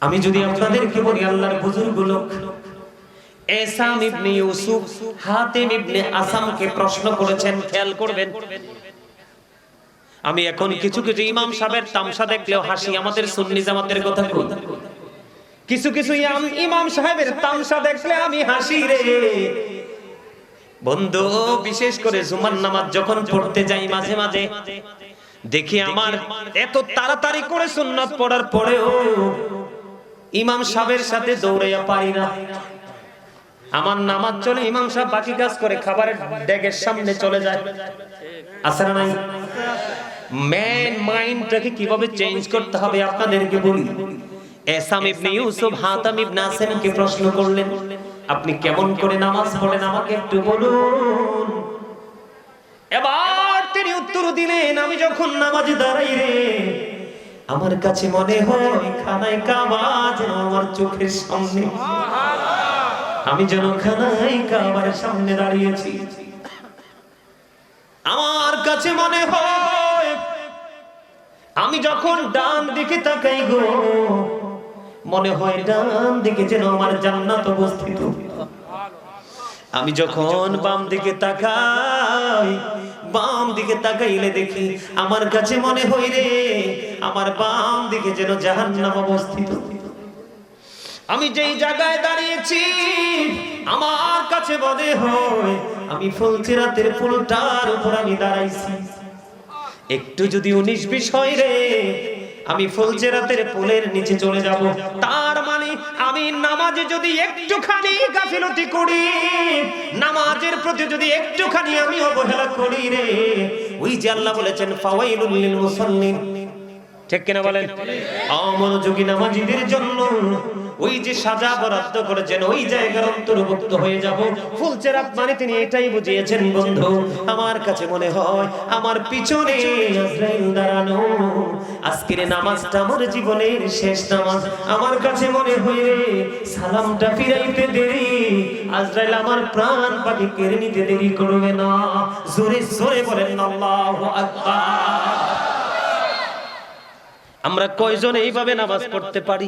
আমি যদি আপনাদেরকে বলি আল্লাহর বুজুর্গ লোক এসাম ইবনে ইউসুফ হাতিম ইবনে আসামকে প্রশ্ন করেছেন, খেয়াল করবেন। আমি এখন কিছু ইমাম সাহেবের তামসা দেখলেও হাসি, আমাদের সুন্নি জামাতের কথা কই। কিছু ইমাম সাহেবের তামসা দেখলে আমি হাসি রে বন্ধু। বিশেষ করে জুমার নামাজ যখন পড়তে যাই মাঝে মাঝে দেখি আমার এত তাড়াতাড়ি করে সুন্নাত পড়ার পরেও ইমাম সাহেবের সাথে দৌড়াইয়া পারি না। আমার নামাজ চলে, ইমাম সাহেব বাকি কাজ করে খাবারের ডেগের সামনে চলে যায়। আসলে নাই ম্যান মাইন্ডটাকে কিভাবে চেঞ্জ করতে হবে আপনাদেরকে বলি। এসাম ইবনে ইউসুফ হাতিম ইবনে আসামকে প্রশ্ন করলেন, আপনি কেমন করে নামাজ পড়েন আমাকে একটু বলুন। এবার তিনি উত্তর দিলেন, আমি যখন নামাজে দাঁড়াই রে, আমার কাছে মনে হয় খানায় কাবা যেন আমার চোখের সামনে, আমি যেন খানায় কাবার সামনে দাঁড়িয়েছি। আমার কাছে মনে হয় আমি যখন ডান দিকে তাকাই গো, মনে হয় ডান দিকে যেন আমার জান্নাত অবস্থিত। আমি যখন বাম দিকে তাকাই, বাম দিকে তাকাইলে দেখি আমার কাছে মনে হয় রে আমার বাম দিকে যেন জাহান্নাম অবস্থিত। আমি যেই জায়গায় দাঁড়িয়েছি আমার কাছে মনে হয় আমি ফুলচিরাতের ফুলটার উপর আমি দাঁড়াইছি। একটু যদি 19-20 হয় রে, আমি ফুলচিরাতের ফুলের নিচে চলে যাব। তার মানে আমি নামাজে যদি একটুখানি গাফিলতি করি, নামাজের প্রতি যদি একটুখানি আমি অবহেলা করি রে, ওই যে আল্লাহ বলেছেন ফাওয়াইলুল লিল মুসাল্লিন, ঠিক কিনা বলেন? অমনোযোগী নামাজীদের জন্য ওই যে সাজা বরাদ্দ করেছেন, ওই জায়গার অন্তর্ভুক্ত হয়ে যাব। ফুলচেরাত মানে তিনি এটাই বুঝিয়েছেন বন্ধু। আমার কাছে মনে হয় আমার পিছনে আজরাইল দাঁড়ানো। আজকের নামাজটা আমার জীবনের শেষ নামাজ। আমার কাছে মনে হয় রে সালামটা ফিরাইতে দেরি, আজরাইল আমার প্রাণ পাখি কেড়ে নিতে দেরি করবে না। জোরে জোরে বলেন আল্লাহু আকবার। আমরা কয়জন এইভাবে নামাজ পড়তে পারি?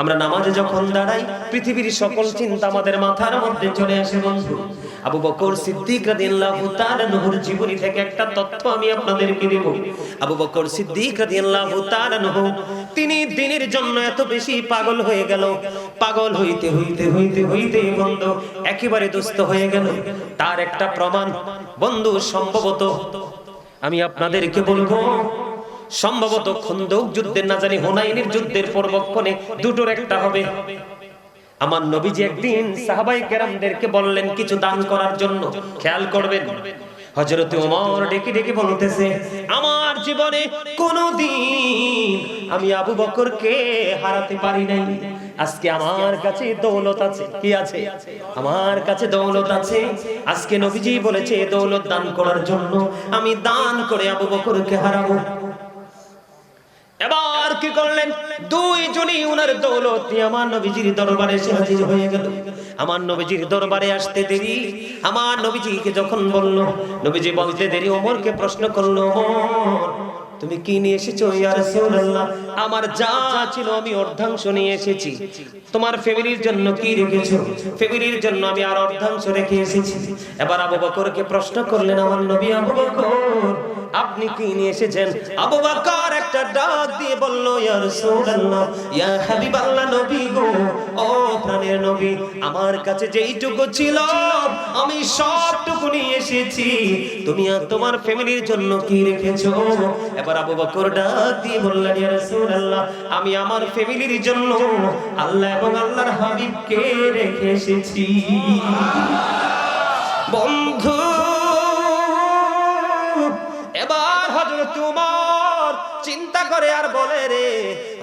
আমরা নামাজে যখন দাঁড়াই পৃথিবীর সকল চিন্তা আমাদের মাথার মধ্যে চলে আসে বন্ধু। আবু বকর সিদ্দিক রাদিয়াল্লাহু তাআলা আনহুর জীবনী থেকে একটা তথ্য আমি আপনাদেরকে দেব। আবু বকর সিদ্দিক রাদিয়াল্লাহু তাআলা আনহু তিনি দিনের জন্য এত বেশি পাগল হয়ে গেল, পাগল হইতে হইতে হইতে হইতে বন্ধু একেবারে দুস্থ হয়ে গেল। তার একটা প্রমাণ বন্ধু, সম্ভবত আমি আপনাদেরকে বলবো, সম্ভবত খন্দক যুদ্ধের না জানি হুনাইনের যুদ্ধের পূর্বক্ষণে দুটোর একটা হবে। আমার নবীজি একদিন সাহাবায়ে কেরামদেরকে বললেন কিছু দান করার জন্য। খেয়াল করবেন, হযরত ওমর ডেকে ডেকে বলতেছে, আমার জীবনে কোনোদিন আমি আবু বকরকে হারাতে পারি নাই। আজকে আমার কাছে দৌলত আছে। কি আছে? আমার কাছে দৌলত আছে। আজকে নবীজি বলেছে দৌলত দান করার জন্য, আমি দান করে আবু বকরকে হারাবো। এবার কি করলেন? দুইজনই উনার দৌলত নিয়ে আমার নবীজির দরবারে এসে হাজির হয়ে গেল। আমার নবীজির দরবারে আসতে দেরি, আমার নবীজিকে যখন বলল, নবীজি বলতে দেরি ওমরকে প্রশ্ন করলো, ওমর তুমি কি নিয়ে এসেছো ইয়া রাসূলুল্লাহ? আমার যা ছিল আমি অর্ধাংশ নিয়ে এসেছি। তোমার ফ্যামিলির জন্য কি রেখেছো? ফ্যামিলির জন্য আমি আর অর্ধাংশ রেখে এসেছি। এবার আবু বকরকে প্রশ্ন করলেন আমার নবী, আবু বকর আপনি কি নিয়ে এসেছেন? আবু বকর একটা ডাক দিয়ে বলল, ইয়া রাসূলুল্লাহ, ইয়া হাবিবাল্লাহ, নবী গো, ও প্রাণের নবী, আমার কাছে যেইটুকু ছিল আমি সবটুকু নিয়ে এসেছি। তুমি আর তোমার ফ্যামিলির জন্য কি রেখেছো? এবার আবু বকর ডাক দিয়ে বললেন, ইয়া রাসূলুল্লাহ, আমি আমার ফ্যামিলির জন্য আল্লাহ এবং আল্লাহর হাবিবকে রেখে এসেছি। বন্ধু, এবার হযরত ওমর চিন্তা করে আর বলে, রে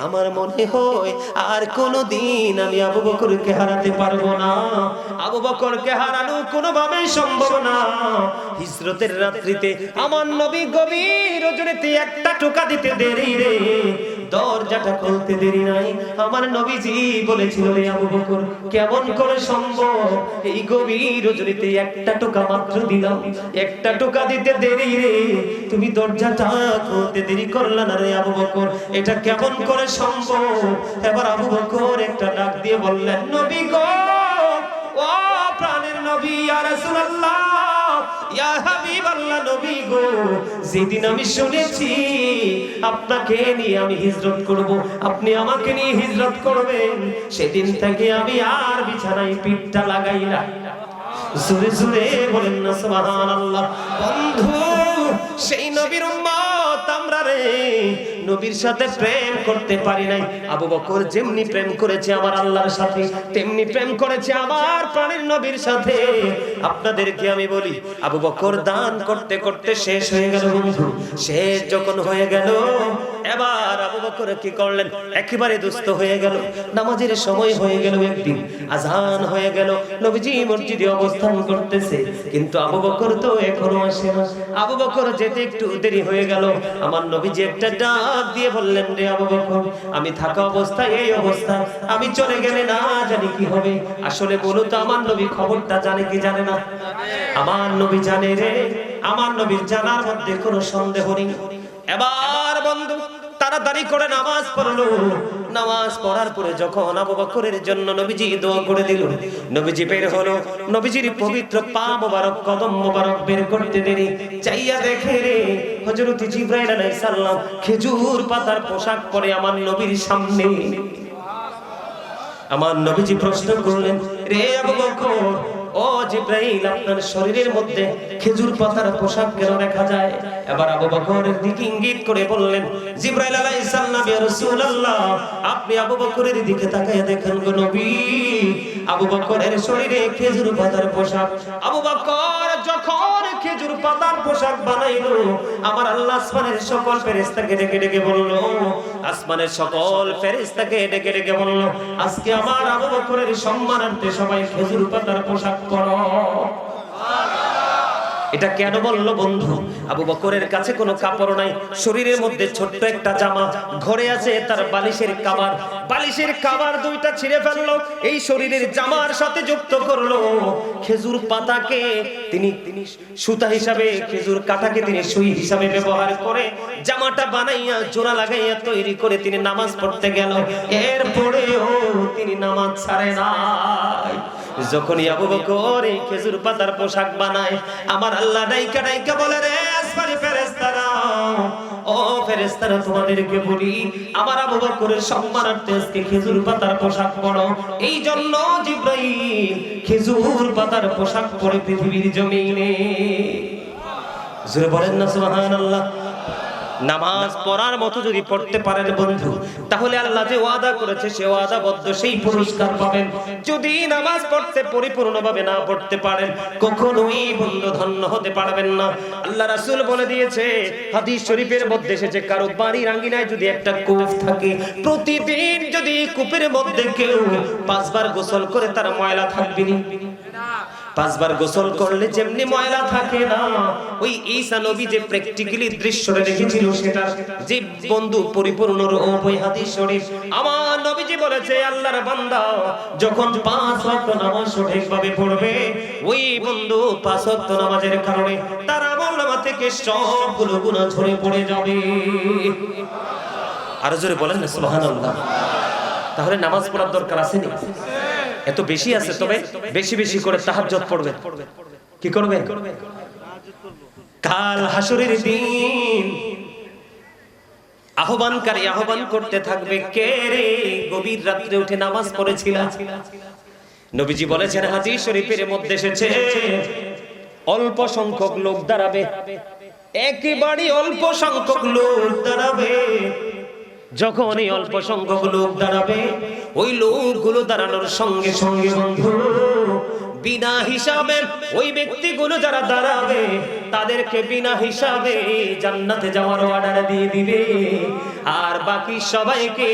আমার মনে হয় আর কোনোদিন আমি আবু বকরকে হারাতে পারবো না। আবু বকরকে হারানো কোনোভাবেই সম্ভব না। হিজরতের রাত্রিতে আমার নবী গভীর রজনীতে একটা টোকা দিতে দেরি রে, দরজাটা খুলতে দেরি নাই। আমার নবীজি বলেছিল, রে আবু বকর কেমন করে সম্ভব? এই গভীর রজনীতে একটা টোকা মাত্র দিলাম, একটা টোকা দিতে দেরি রে, তুমি দরজাটা খুলতে দেরি করলা না রে আবু বকর, এটা কেমন করে সম্ভব? এবার আবু বকর একটা ডাক দিয়ে বললেন, নবী গো, ও প্রাণের নবী, ইয়া রাসূলুল্লাহ, ইয়া হাবিবাল্লাহ, নবী গো, যেদিন আমি শুনেছি আপনাকে নিয়ে আমি হিজরত করব, আপনি আমাকে নিয়ে হিজরত করবেন, সেদিন থেকে আমি আর বিছানায় পিঠটা লাগাই না। জোরে জোরে বলেন না সুবহানাল্লাহ। বন্ধু, সেই নবীর উম্মত আমরা রে, নবীর সাথে প্রেম করতে পারি নাই। আবু বকর যেমনি প্রেম করেছে আমার আল্লাহর সাথে, তেমনি প্রেম করেছে আমার প্রাণের নবীর সাথে। আপনাদেরকে আমি বলি, আবু বকর দান করতে করতে শেষ হয়ে গেল। বন্ধু, শেষ যখন হয়ে গেল, এবার আবু বকর কি করলেন? একেবারে দুস্থ হয়ে গেল। নামাজের সময় হয়ে গেল, একদিন আজান হয়ে গেল, নবীজি মসজিদে অবস্থান করতেছে, কিন্তু আবু বকর তো এখনো আসে না। আবু বকর যেতে একটু দেরি হয়ে গেল। আমার নবীজি একটা ডাক দিয়ে বললেন, রে আবু বকর, আমি থাকা অবস্থায় এই অবস্থা, আমি চলে গেলে না জানি কি হবে। আসলে বলো তো, আমার নবী খবরটা জানে কি জানে না? আমার নবী জানে রে, আমার নবীর জানার মধ্যে কোনো সন্দেহ নেই। এবার বন্ধু তাড়াতাড়ি করে নামাজ পড়লো। নামাজ পড়ার পরে যখন আবু বকরের জন্য নবীজি দোয়া করে দিল, নবীজি বের হলো। নবীজির পবিত্র পা মোবারক, কদম মোবারক বের করতে দেরি, চাইয়া দেখে রে হযরত জিবরাইল আলাইহিস সালাম খেজুর পাতার পোশাক পরে আমার নবীর সামনে। আমার নবীজি প্রশ্ন করলেন, রে আবু বকর, ও জিবরাইল, আপনার শরীরের মধ্যে খেজুর পাতার পোশাক কেন দেখা যায়? এবার আবু বকরের দিকে ইঙ্গিত করে বললেন, জিবরাইল আলাইহিস সালাম, ইয়া রাসূলুল্লাহ, আপনি আবু বকরের দিকে তাকায় দেখেন গো নবী, আবু বকরের শরীরে খেজুর পাতার পোশাক। আবু বকর যখন খেজুর পাতার পোশাক বানাইলো, আমার আল্লাহ আসমানের সকল ফেরেশতাকে ডেকে ডেকে বলল, আসমানের সকল ফেরেশতাকে ডেকে ডেকে বলল, আজকে আমার আবু বকরের সম্মানার্থে সবাই খেজুর পাতার পোশাক পরো। এটা কেন বললো বন্ধু? আবু বকরের কাছে কোনো কাপড় নাই, শরীরের মধ্যে ছোট্ট একটা জামা, ঘরে আছে তার বালিশের কভার, বালিশের কভার দুইটা ছিঁড়ে ফেললো, এই শরীরের জামার সাথে যুক্ত করলো খেজুর পাতাকে। তিনি সুতা হিসাবে, খেজুর কাটাকে তিনি সুই হিসাবে ব্যবহার করে জামাটা বানাইয়া জোড়া লাগাইয়া তৈরি করে তিনি নামাজ পড়তে গেল। এরপরেও তিনি নামাজ ছাড়ে নাই। যখন আবু বকর এই খেজুর পাতার পোশাক বানায়, আমার আল্লাহ ডাইকা ডাইকা বলে, রে আসমানি ফেরেশতারা, ও ফেরেশতারা, তোমাদেরকে বলি আমার আবু বকরের সম্মানার্থে আজকে খেজুর পাতার পোশাক পরো। এই জন্য জিবরাইল খেজুর পাতার পোশাক পরে পৃথিবীর জমিনে, জোরে বলেন না সুবহানাল্লাহ। নামাজ পড়ার মতো যদি পড়তে পারেন বন্ধু, তাহলে আল্লাহ যে ওয়াদা করেছে সে ওয়াদাবদ্ধ সেই পুরস্কার পাবেন। যদি নামাজ পড়তে পরিপূর্ণভাবে না পড়তে পারেন, কখনোই বন্ধু ধন্য হতে পারবেন না। আল্লাহ রাসূল বলে দিয়েছে, হাদিস শরীফের মধ্যে এসেছে, কারো বাড়ির আঙ্গিনায় যদি একটা কূপ থাকে, প্রতিদিন যদি কূপের মধ্যে কেউ 5 বার গোসল করে, তার ময়লা থাকবে না। 5 বার গোসল করলে যেমনি ময়লা থাকে না, ওই ঈসা নবী যে প্র্যাকটিক্যালি দৃশ্যটা দেখেছিল, সেটা যে বন্ধু পরিপূর্ণ ওই হাদিস শরীফ আমার নবীজি বলেছে, আল্লাহর বান্দা যখন 5 ওয়াক্ত নামাজ সঠিকভাবে পড়বে, ওই বন্ধু 5 ওয়াক্ত নামাজের কারণে তার আমলনামা থেকে সবগুলো গুনাহ ঝরে পড়ে যাবে। আর জোরে বলেন না সুবহানাল্লাহ। তাহলে নামাজ পড়ার দরকার আছে না? এত বেশি আছে, তবে বেশি বেশি করে তাহাজ্জুদ পড়বেন। কি করবেন? কাল হাসরের দিন আহ্বানকারী আহ্বান করতে থাকবে, কে রে গভীর রাত্রে উঠে নামাজ পড়েছিলা? নবীজি বলেছেন, হাদিস শরীফের মধ্যে এসেছে, অল্প সংখ্যক লোক দাঁড়াবে, একেবারে অল্প সংখ্যক লোক দাঁড়াবে। যখন এই অল্প সংখ্যক লোক দাঁড়াবে, ওই লোকগুলো দাঁড়ানোর সঙ্গে সঙ্গে বন্ধু বিনা হিসাবে ওই ব্যক্তিগুলো যারা দাঁড়াবে, তাদেরকে বিনা হিসাবে জান্নাতে যাওয়ার অর্ডার দিয়ে দিবে। আর বাকি সবাইকে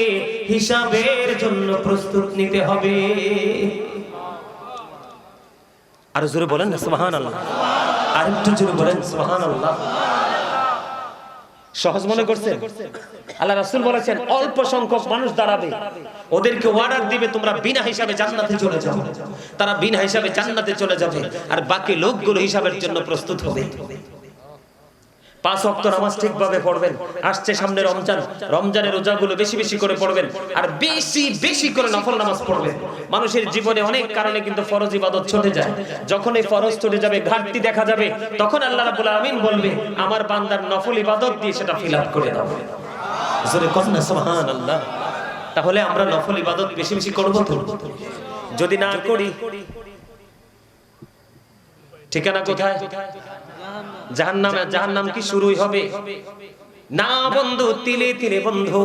হিসাবের জন্য প্রস্তুত নিতে হবে। আর জোরে বলেন না সুবহানাল্লাহ। আর একটু জোরে বলেন সুবহানাল্লাহ। সহজ মনে করছেন? আল্লাহ রাসূল বলেছেন, অল্প সংখ্যক মানুষ দাঁড়াবে, ওদেরকে অর্ডার দিবে, তোমরা বিনা হিসাবে জান্নাতে চলে যাও। তারা বিনা হিসাবে জান্নাতে চলে যাবে, আর বাকি লোকগুলো হিসাবের জন্য প্রস্তুত হবে। 5 ওয়াক্ত নামাজ ঠিকভাবে পড়বেন। আসছে সামনে রমজান, রমজানের রোজাগুলো বেশি বেশি করে পড়বেন, আর বেশি বেশি করে নফল নামাজ পড়বেন। মানুষের জীবনে অনেক কারণে কিন্তু ফরজ ইবাদত ছুটে যায়। যখন এই ফরজ ছুটে যাবে, ঘাটতি দেখা যাবে, তখন আল্লাহ রাব্বুল আলামিন বলবে, আমার বান্দার নফল ইবাদত দিয়ে সেটা ফিল আপ করে দাও। জোরে বলেন না সুবহানাল্লাহ। তাহলে আমরা নফল ইবাদত বেশি বেশি করব তো? যদি না করি, ঠিকানা কোথায়? জাহান্নামে। জাহান্নাম কি শুরুই হবে? না বন্ধু, তিলে তিলে বন্ধু।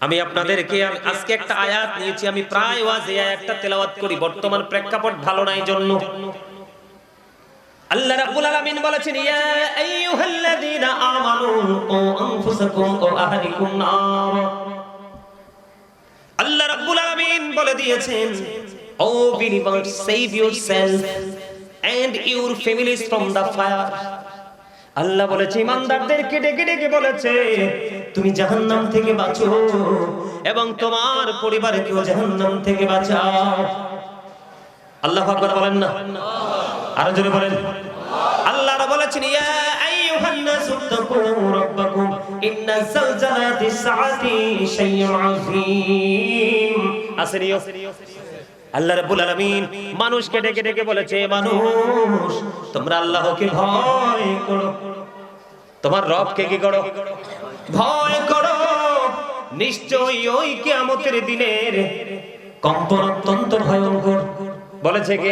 আমি আপনাদেরকে আজকে একটা আয়াত নিয়েছি, আমি প্রায় ওয়াজে আয়াতটা তেলাওয়াত করি, বর্তমান প্রেক্ষাপট ভালো নাই জন্য। আল্লাহ রাব্বুল আলামিন বলেছেন, ইয়া আইয়ুহাল্লাযীনা আমানু কু আনফুসাকুম ওয়া আহলিকুম নার। আল্লাহ রাব্বুল আলামিন বলে দিয়েছেন, ও believers, save yourself and your families from the fire. আল্লাহ বলেছে, ইমানদারদেরকে ডেকে ডেকে বলেছে, তুমি জাহান্নাম থেকে বাঁচো এবং তোমার পরিবারকেও জাহান্নাম থেকে বাঁচাও। আল্লাহু আকবার বলেন না? আরো জোরে বলেন। আল্লাহ বলেছেন, ইয়া আইয়ুহান নাসু তাকু রাব্বাকুম ইন্না যালজালাতিস সাআতি শাইউন আযীম। আসরিও আল্লাহ রাব্বুল আলামিন মানুষকে ডেকে ডেকে বলেছে, মানুষ তোমরা আল্লাহকে ভয় করো। তোমার রবকে কি করো? ভয় করো। নিশ্চয়ই ওই কিয়ামতের দিনের কম্পন অত্যন্ত ভয়ঙ্কর। বলেছে কে?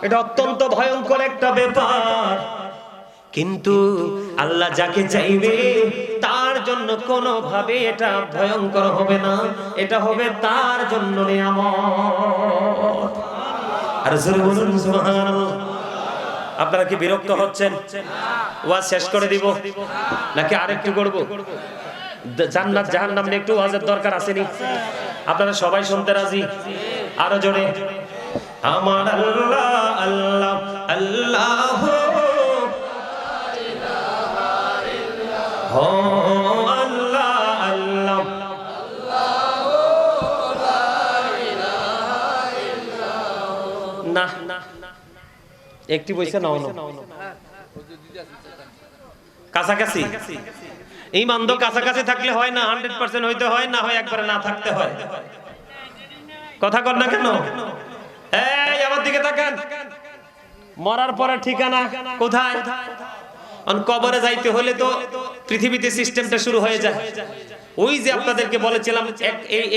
এটা অত্যন্ত ভয়ঙ্কর একটা ব্যাপার। কিন্তু আল্লাহ যাকে চাইবে তার জন্য কোনোভাবে এটা ভয়ঙ্কর হবে না, এটা হবে তার জন্য নিয়ামত। আর জোরে বলুন সুবহানাল্লাহ। আপনারা কি বিরক্ত হচ্ছেন? ওয়াজ শেষ করে দিব নাকি আরেকটু করব? জান্নাত জাহান্নাম নিয়ে একটু ওয়াজের দরকার আসেনি? আপনারা সবাই শুনতে রাজি? আরো জোরে। আমার আল্লাহ আল্লাহ আল্লাহ, ও আল্লাহ আল্লাহ, না একটি বইছে নাও না, কাছাকাছি। ঈমান তো কাছাকাছি থাকলে হয় না, 100% হইতে হয়, না হয় একবারে না থাকতে হয়। কথা কর না কেন? দিকে তাকান, মরার পরে ঠিকানা কোথায়? কবরে যাইতে হলে তো পৃথিবীতে সিস্টেমটা শুরু হয়ে যায়। ওই যে আপনাদেরকে বলেছিলাম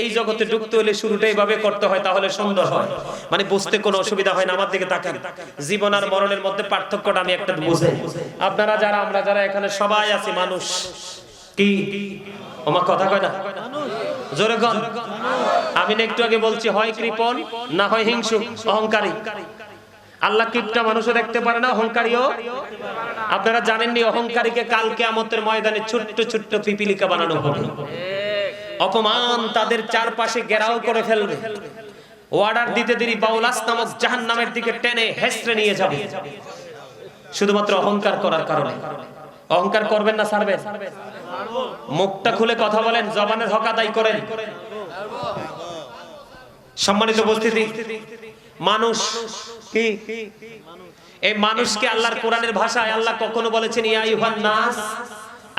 এই জগতে ঢুকতে হলে শুরুটা এইভাবে করতে হয়, তাহলে সুন্দর হয়, মানে বুঝতে কোনো অসুবিধা হয় না। আমার দিকে তাকান, জীবন আর মরণের মধ্যে পার্থক্যটা আমি একটা বুঝাই। আপনারা যারা, আমরা যারা এখানে সবাই আছি মানুষ। কি আমার কথা কয় না? জোরে কন। আমি না একটু আগে বলছি, হয় কৃপণ না হয় হিংসুক, অহংকারী। আল্লাহ কিপটা মানুষও দেখতে পারে না, অহংকারীও। আপনারা জানেননি অহংকারীকে কাল কিয়ামতের ময়দানে ছোট্ট ছোট্ট পিপিলিকা বানানো হবে। অপমান তাদের চারপাশে ঘেরাও করে ফেলবে। অর্ডার দিতে দেরি বাউলাস নামক জাহান্নামের দিকে টেনে হেসড়ে নিয়ে যাবে, শুধুমাত্র অহংকার করার কারণে। অহংকার করবেন না ছাড়বেন? মুখটা খুলে কথা বলেন, জবানের হক আদায় করেন। সম্মানিত উপস্থিতি, মানুষ কি? এই মানুষকে আল্লাহর কোরআনের ভাষায় আল্লাহ কখনো বলেছেন ইয়া আইয়ুহান নাস,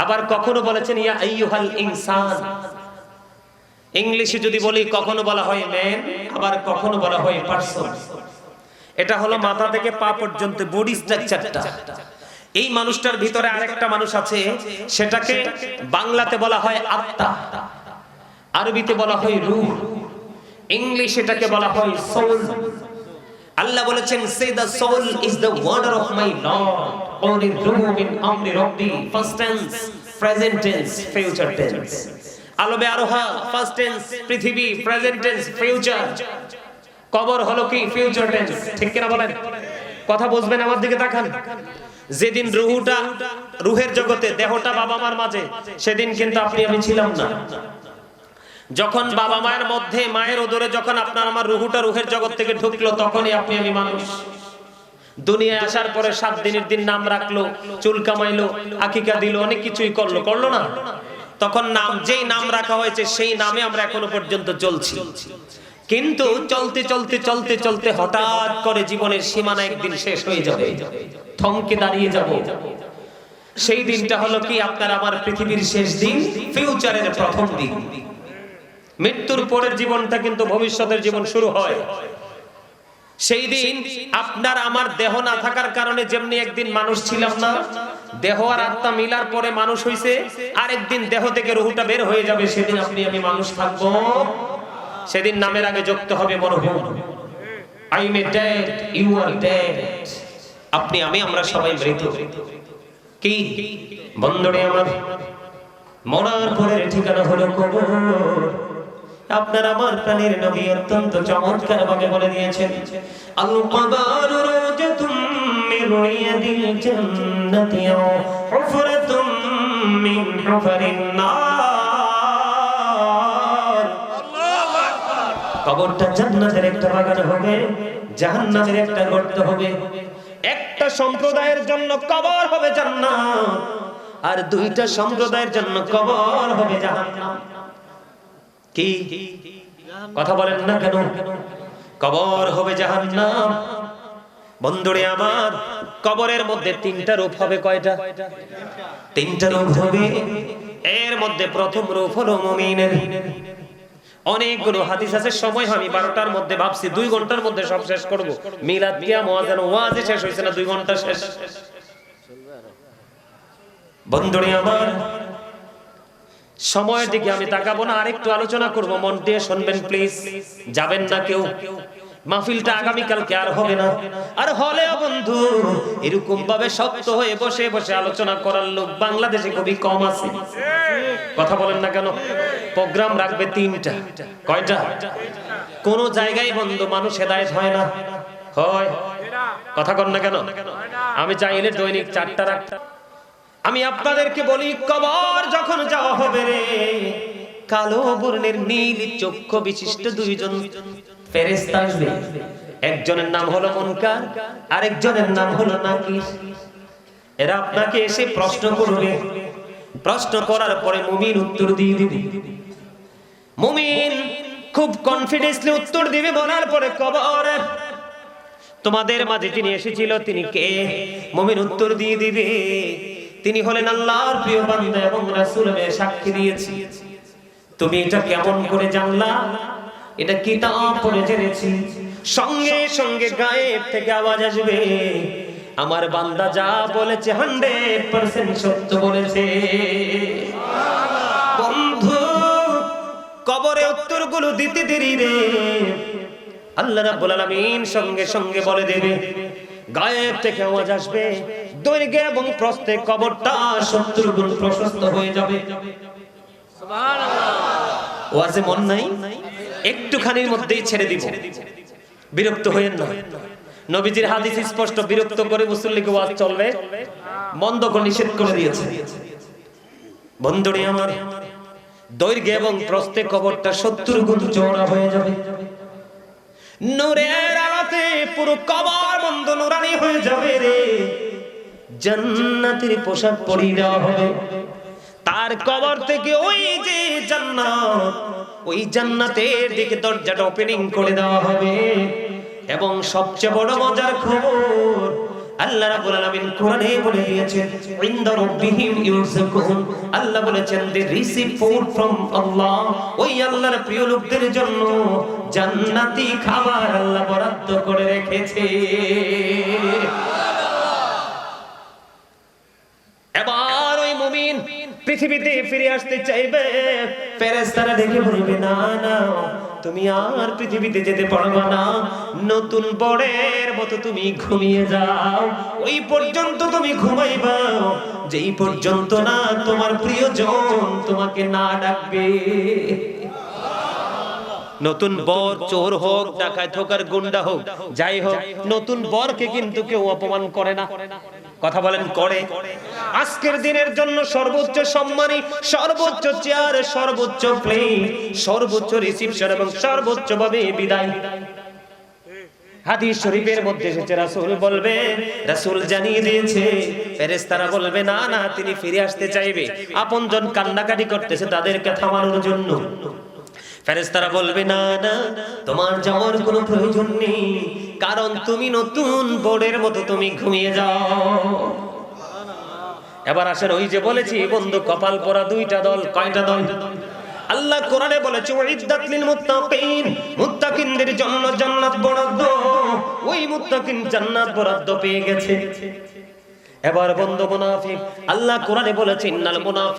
আবার কখনো বলেছেন ইয়া আইয়ুহাল ইনসান। ইংলিশে যদি বলি, কখনো বলা হয় ম্যান, আবার কখনো বলা হয় পারসন। এটা হলো মাথা থেকে পা পর্যন্ত বডি স্ট্রাকচারটা। এই মানুষটার ভিতরে আরেকটা মানুষ আছে, সেটাকে বাংলাতে বলা হয় আত্মা, আরবিতে বলা হয় রূহ, ইংলিশে এটাকে বলা হয় সোল। আল্লাহ বলেছেন say the soul is the order of my lord, only রূহ মিন আমরি রব্বি, first tense, present tense, future tense. আলবে আরোহা ফার্স্ট টেন্স, পৃথিবী প্রেজেন্ট টেন্স, ফিউচার। কবর হলো কি? Future tense. ঠিক কিনা বলেন? কথা বুঝবেন? আমার দিকে তাকান। যেদিন রুহটা, রুহের জগতে, দেহটা বাবা মার মাঝে, সেদিন কিন্তু আপনি আমি ছিলাম না। যখন বাবা মায়ের মধ্যে, মায়ের ওদরে যখন আপনার আমার রুহুটা রুহের জগৎ থেকে ঢুকলো, তখনই আপনি আমি মানুষ। দুনিয়ায় আসার পরে 7 দিনের দিন নাম রাখলো, চুল কামাইলো, আকিকা দিল, অনেক কিছুই করলো, করলো না? তখন নাম, যেই নাম রাখা হয়েছে সেই নামে আমরা এখনো পর্যন্ত চলছি। কিন্তু চলতে চলতে চলতে চলতে হঠাৎ করে জীবনের সীমানা একদিন শেষ হয়ে যাবে, থমকে দাঁড়িয়ে যাব। সেই দিনটা হলো কি? আপনার আমার পৃথিবীর শেষ দিন, ফিউচারের প্রথম দিন। মৃত্যুর পরের জীবনটা কিন্তু ভবিষ্যতের জীবন শুরু হয়। সেই দিন আপনার আমার দেহ না থাকার কারণে যেমনি একদিন মানুষ ছিলাম না, দেহ আর আত্মা মিলার পরে মানুষ হইছে, আরেকদিন দেহ থেকে রুহটা বের হয়ে যাবে, সেদিন আপনি আমি মানুষ থাকবো। সেদিন নামের আগে যুক্ত হবে মরহুম। I am dead, you are dead. আপনি আমি, আমরা সবাই মৃত। কি বন্ধুরে আমার, মরার পরের ঠিকানা হলো কবর। আপনার আমার প্রাণের নবী অত্যন্ত চমৎকার ভাবে বলে দিয়েছেন, আল কবরু রাওজাতুম মিন রিয়াদিল জান্নাতি ওয়া হুফরাতুম মিন হুফারিন নার। আল্লাহু আকবার। কবরটা জান্নাতের একটা বাগান হবে, জাহান্নামের একটা গর্ত হবে। একটা সম্প্রদায়ের জন্য কবর হবে জান্নাত, আর দুইটা সম্প্রদায়ের জন্য কবর হবে জাহান্নাম। কি কথা বলেন না কেন? কবর হবে জাহান্নাম। বন্ধুরে আমার, কবরের মধ্যে 3টা রূপ হবে। কয়টা? 3টা রূপ হবে। এর মধ্যে প্রথম রূপ হলো মুমিনের। অনেকগুলো হাদিস আছে, সময় আমি 12টার মধ্যে ভাবছি 2 ঘন্টার মধ্যে সব শেষ করব। মিলাদ কিয়া মুয়াজ্জিন ওয়াজে শেষ হইছে না, 2 ঘন্টা শেষ। বন্ধুরে আমার, সময়ের দিকে আমি তাকাবো না, আরেকটু আলোচনা করব, মন দিয়ে শুনবেন প্লিজ। যাবেন না কেউ। মাহফিলটা আগামী কালকে আর হবে না। আর হলেও বন্ধু, এরকম ভাবে শক্ত হয়ে বসে বসে আলোচনা করার লোক বাংলাদেশে খুবই কম আছে। কথা বলেন না কেন? প্রোগ্রাম রাখবে 3টা। কয়টা? কোন জায়গায় বন্ধু মানুষ হেদায়েত হয় না। হয়? কথা কন না কেন? আমি চাইলে দৈনিক 4টা রাখতাম। আমি আপনাদেরকে বলি, কবর যখন যাওয়া হবে রে, কালো বর্ণের নীল চক্ষু বিশিষ্ট 2জন ফেরেশতা আসবে। একজনের নাম হলো মুনকার, আরেকজনের নাম হলো নাকির। এরা আপনাকে এসে প্রশ্ন করবে। প্রশ্ন করার পরে মুমিন উত্তর দিয়ে দিবে। মুমিন খুব কনফিডেন্সলি উত্তর দিবে। বলার পরে কবর, তোমাদের মাঝে যিনি এসেছিল তিনি কে? মুমিন উত্তর দিয়ে দিবে, তিনি হলেন আল্লাহর প্রিয় বান্দা এবং রাসূল। আমি সাক্ষী দিয়েছি। তুমি এটা কেমন করে জানলা? এটা কিতাব পড়ে জেনেছি। সঙ্গে সঙ্গে গায়েব থেকে আওয়াজ আসবে, আমার বান্দা যা বলেছে 100% সত্য বলেছে। বন্ধু, কবরে উত্তরগুলো দিতে দেরি রে, আল্লাহ রাব্বুল আলামিন সঙ্গে সঙ্গে বলে দেবে, গায়েব থেকে আওয়াজ আসবে, দৈর্ঘ্য এবং প্রস্থে কবরটা 70 গুণ প্রশস্ত হয়ে যাবে। সুবহানাল্লাহ। ওয়াজে মন নাই, একটুখানির মধ্যেই ছেড়ে দিব, বিরক্ত হয়েন না। নবীজির হাদিস স্পষ্ট, বিরক্ত করে মুসল্লিকে ওয়াজ চলবে বন্ধ করে নিষেধ করে দিয়েছে। বন্ধুরে আমার, দৈর্ঘ্য এবং প্রস্থে কবরটা 70 গুণ চওড়া হয়ে যাবে। নূরের আলোতে পুরো কবর বন্ধ নুরানি হয়ে যাবে রে। জান্নাতের পোশাক পরিয়ে দেওয়া হবে। তার কবর থেকে ওই যে জান্নাত, ওই জান্নাতের দিকে দরজাটা ওপেনিং করে দেওয়া হবে। এবং সবচেয়ে বড় মজার খবর, আল্লাহ রাব্বুল আলামিন কোরআনে বলে দিয়েছেন, ইনদা রাব্বিহিম ইউরযাকুন। আল্লাহ বলেছেন, দে রিসিভ ফুড ফ্রম আল্লাহ। ওই আল্লাহর প্রিয় লোকদের জন্য জান্নাতি খাবার আল্লাহ বরাদ্দ করে রেখেছে। এবার ওই মুমিন পৃথিবীতে ফিরে আসতে চাইবে, ফেরেশতারা দেখে বলবে, না না, তুমি আর পৃথিবীতে যেতে পারবে না, নতুন বরের মতো তুমি ঘুমিয়ে যাও। ওই পর্যন্ত তুমি ঘুমাইবা, যেই পর্যন্ত না তোমার প্রিয়জন তোমাকে না ডাকবে। নতুন বর চোর হোক, ডাকাত হোক আর গুন্ডা হোক, যাই হোক, নতুন বরকে কিন্তু কেউ অপমান করে না। কথা বলেন, করে? আজকের দিনের জন্য সর্বোচ্চ সম্মানী, সর্বোচ্চ চেয়ার, সর্বোচ্চ প্লেট, সর্বোচ্চ রিসিপশন এবং সর্বোচ্চ ভাবে বিদায়। হাদিস শরীফের মধ্যে এসেছে, রাসূল বলবে, রাসূল জানিয়ে দিয়েছে, ফেরেশতারা বলবে, না না, তিনি ফিরে আসতে চাইবে। আপনজন কান্নাকাটি করতেছে, তাদেরকে থামানোর জন্য ফেরেশতারা বলবে, না না, তোমার যাওয়ার কোনো প্রয়োজন নেই, কারণ তুমি নতুন বোর্ডের মতো তুমি ঘুমিয়ে যাও। এবার আসেন, ওই যে বলেছি বন্ধু, কপাল পোড়া দুইটা দল। কয়টা দল? আল্লাহ কোরআনে বলেছে, উইদ্দাত লিল মুত্তাকিন, মুত্তাকিনদের জন্য জান্নাত বরাদ্দ। ওই মুত্তাকিন জান্নাত বরাদ্দ পেয়ে গেছে। এবার বন্ধু মুনাফিক, আল্লাহ কোরআনে বলেছে, ইন্নাল মুনাফিক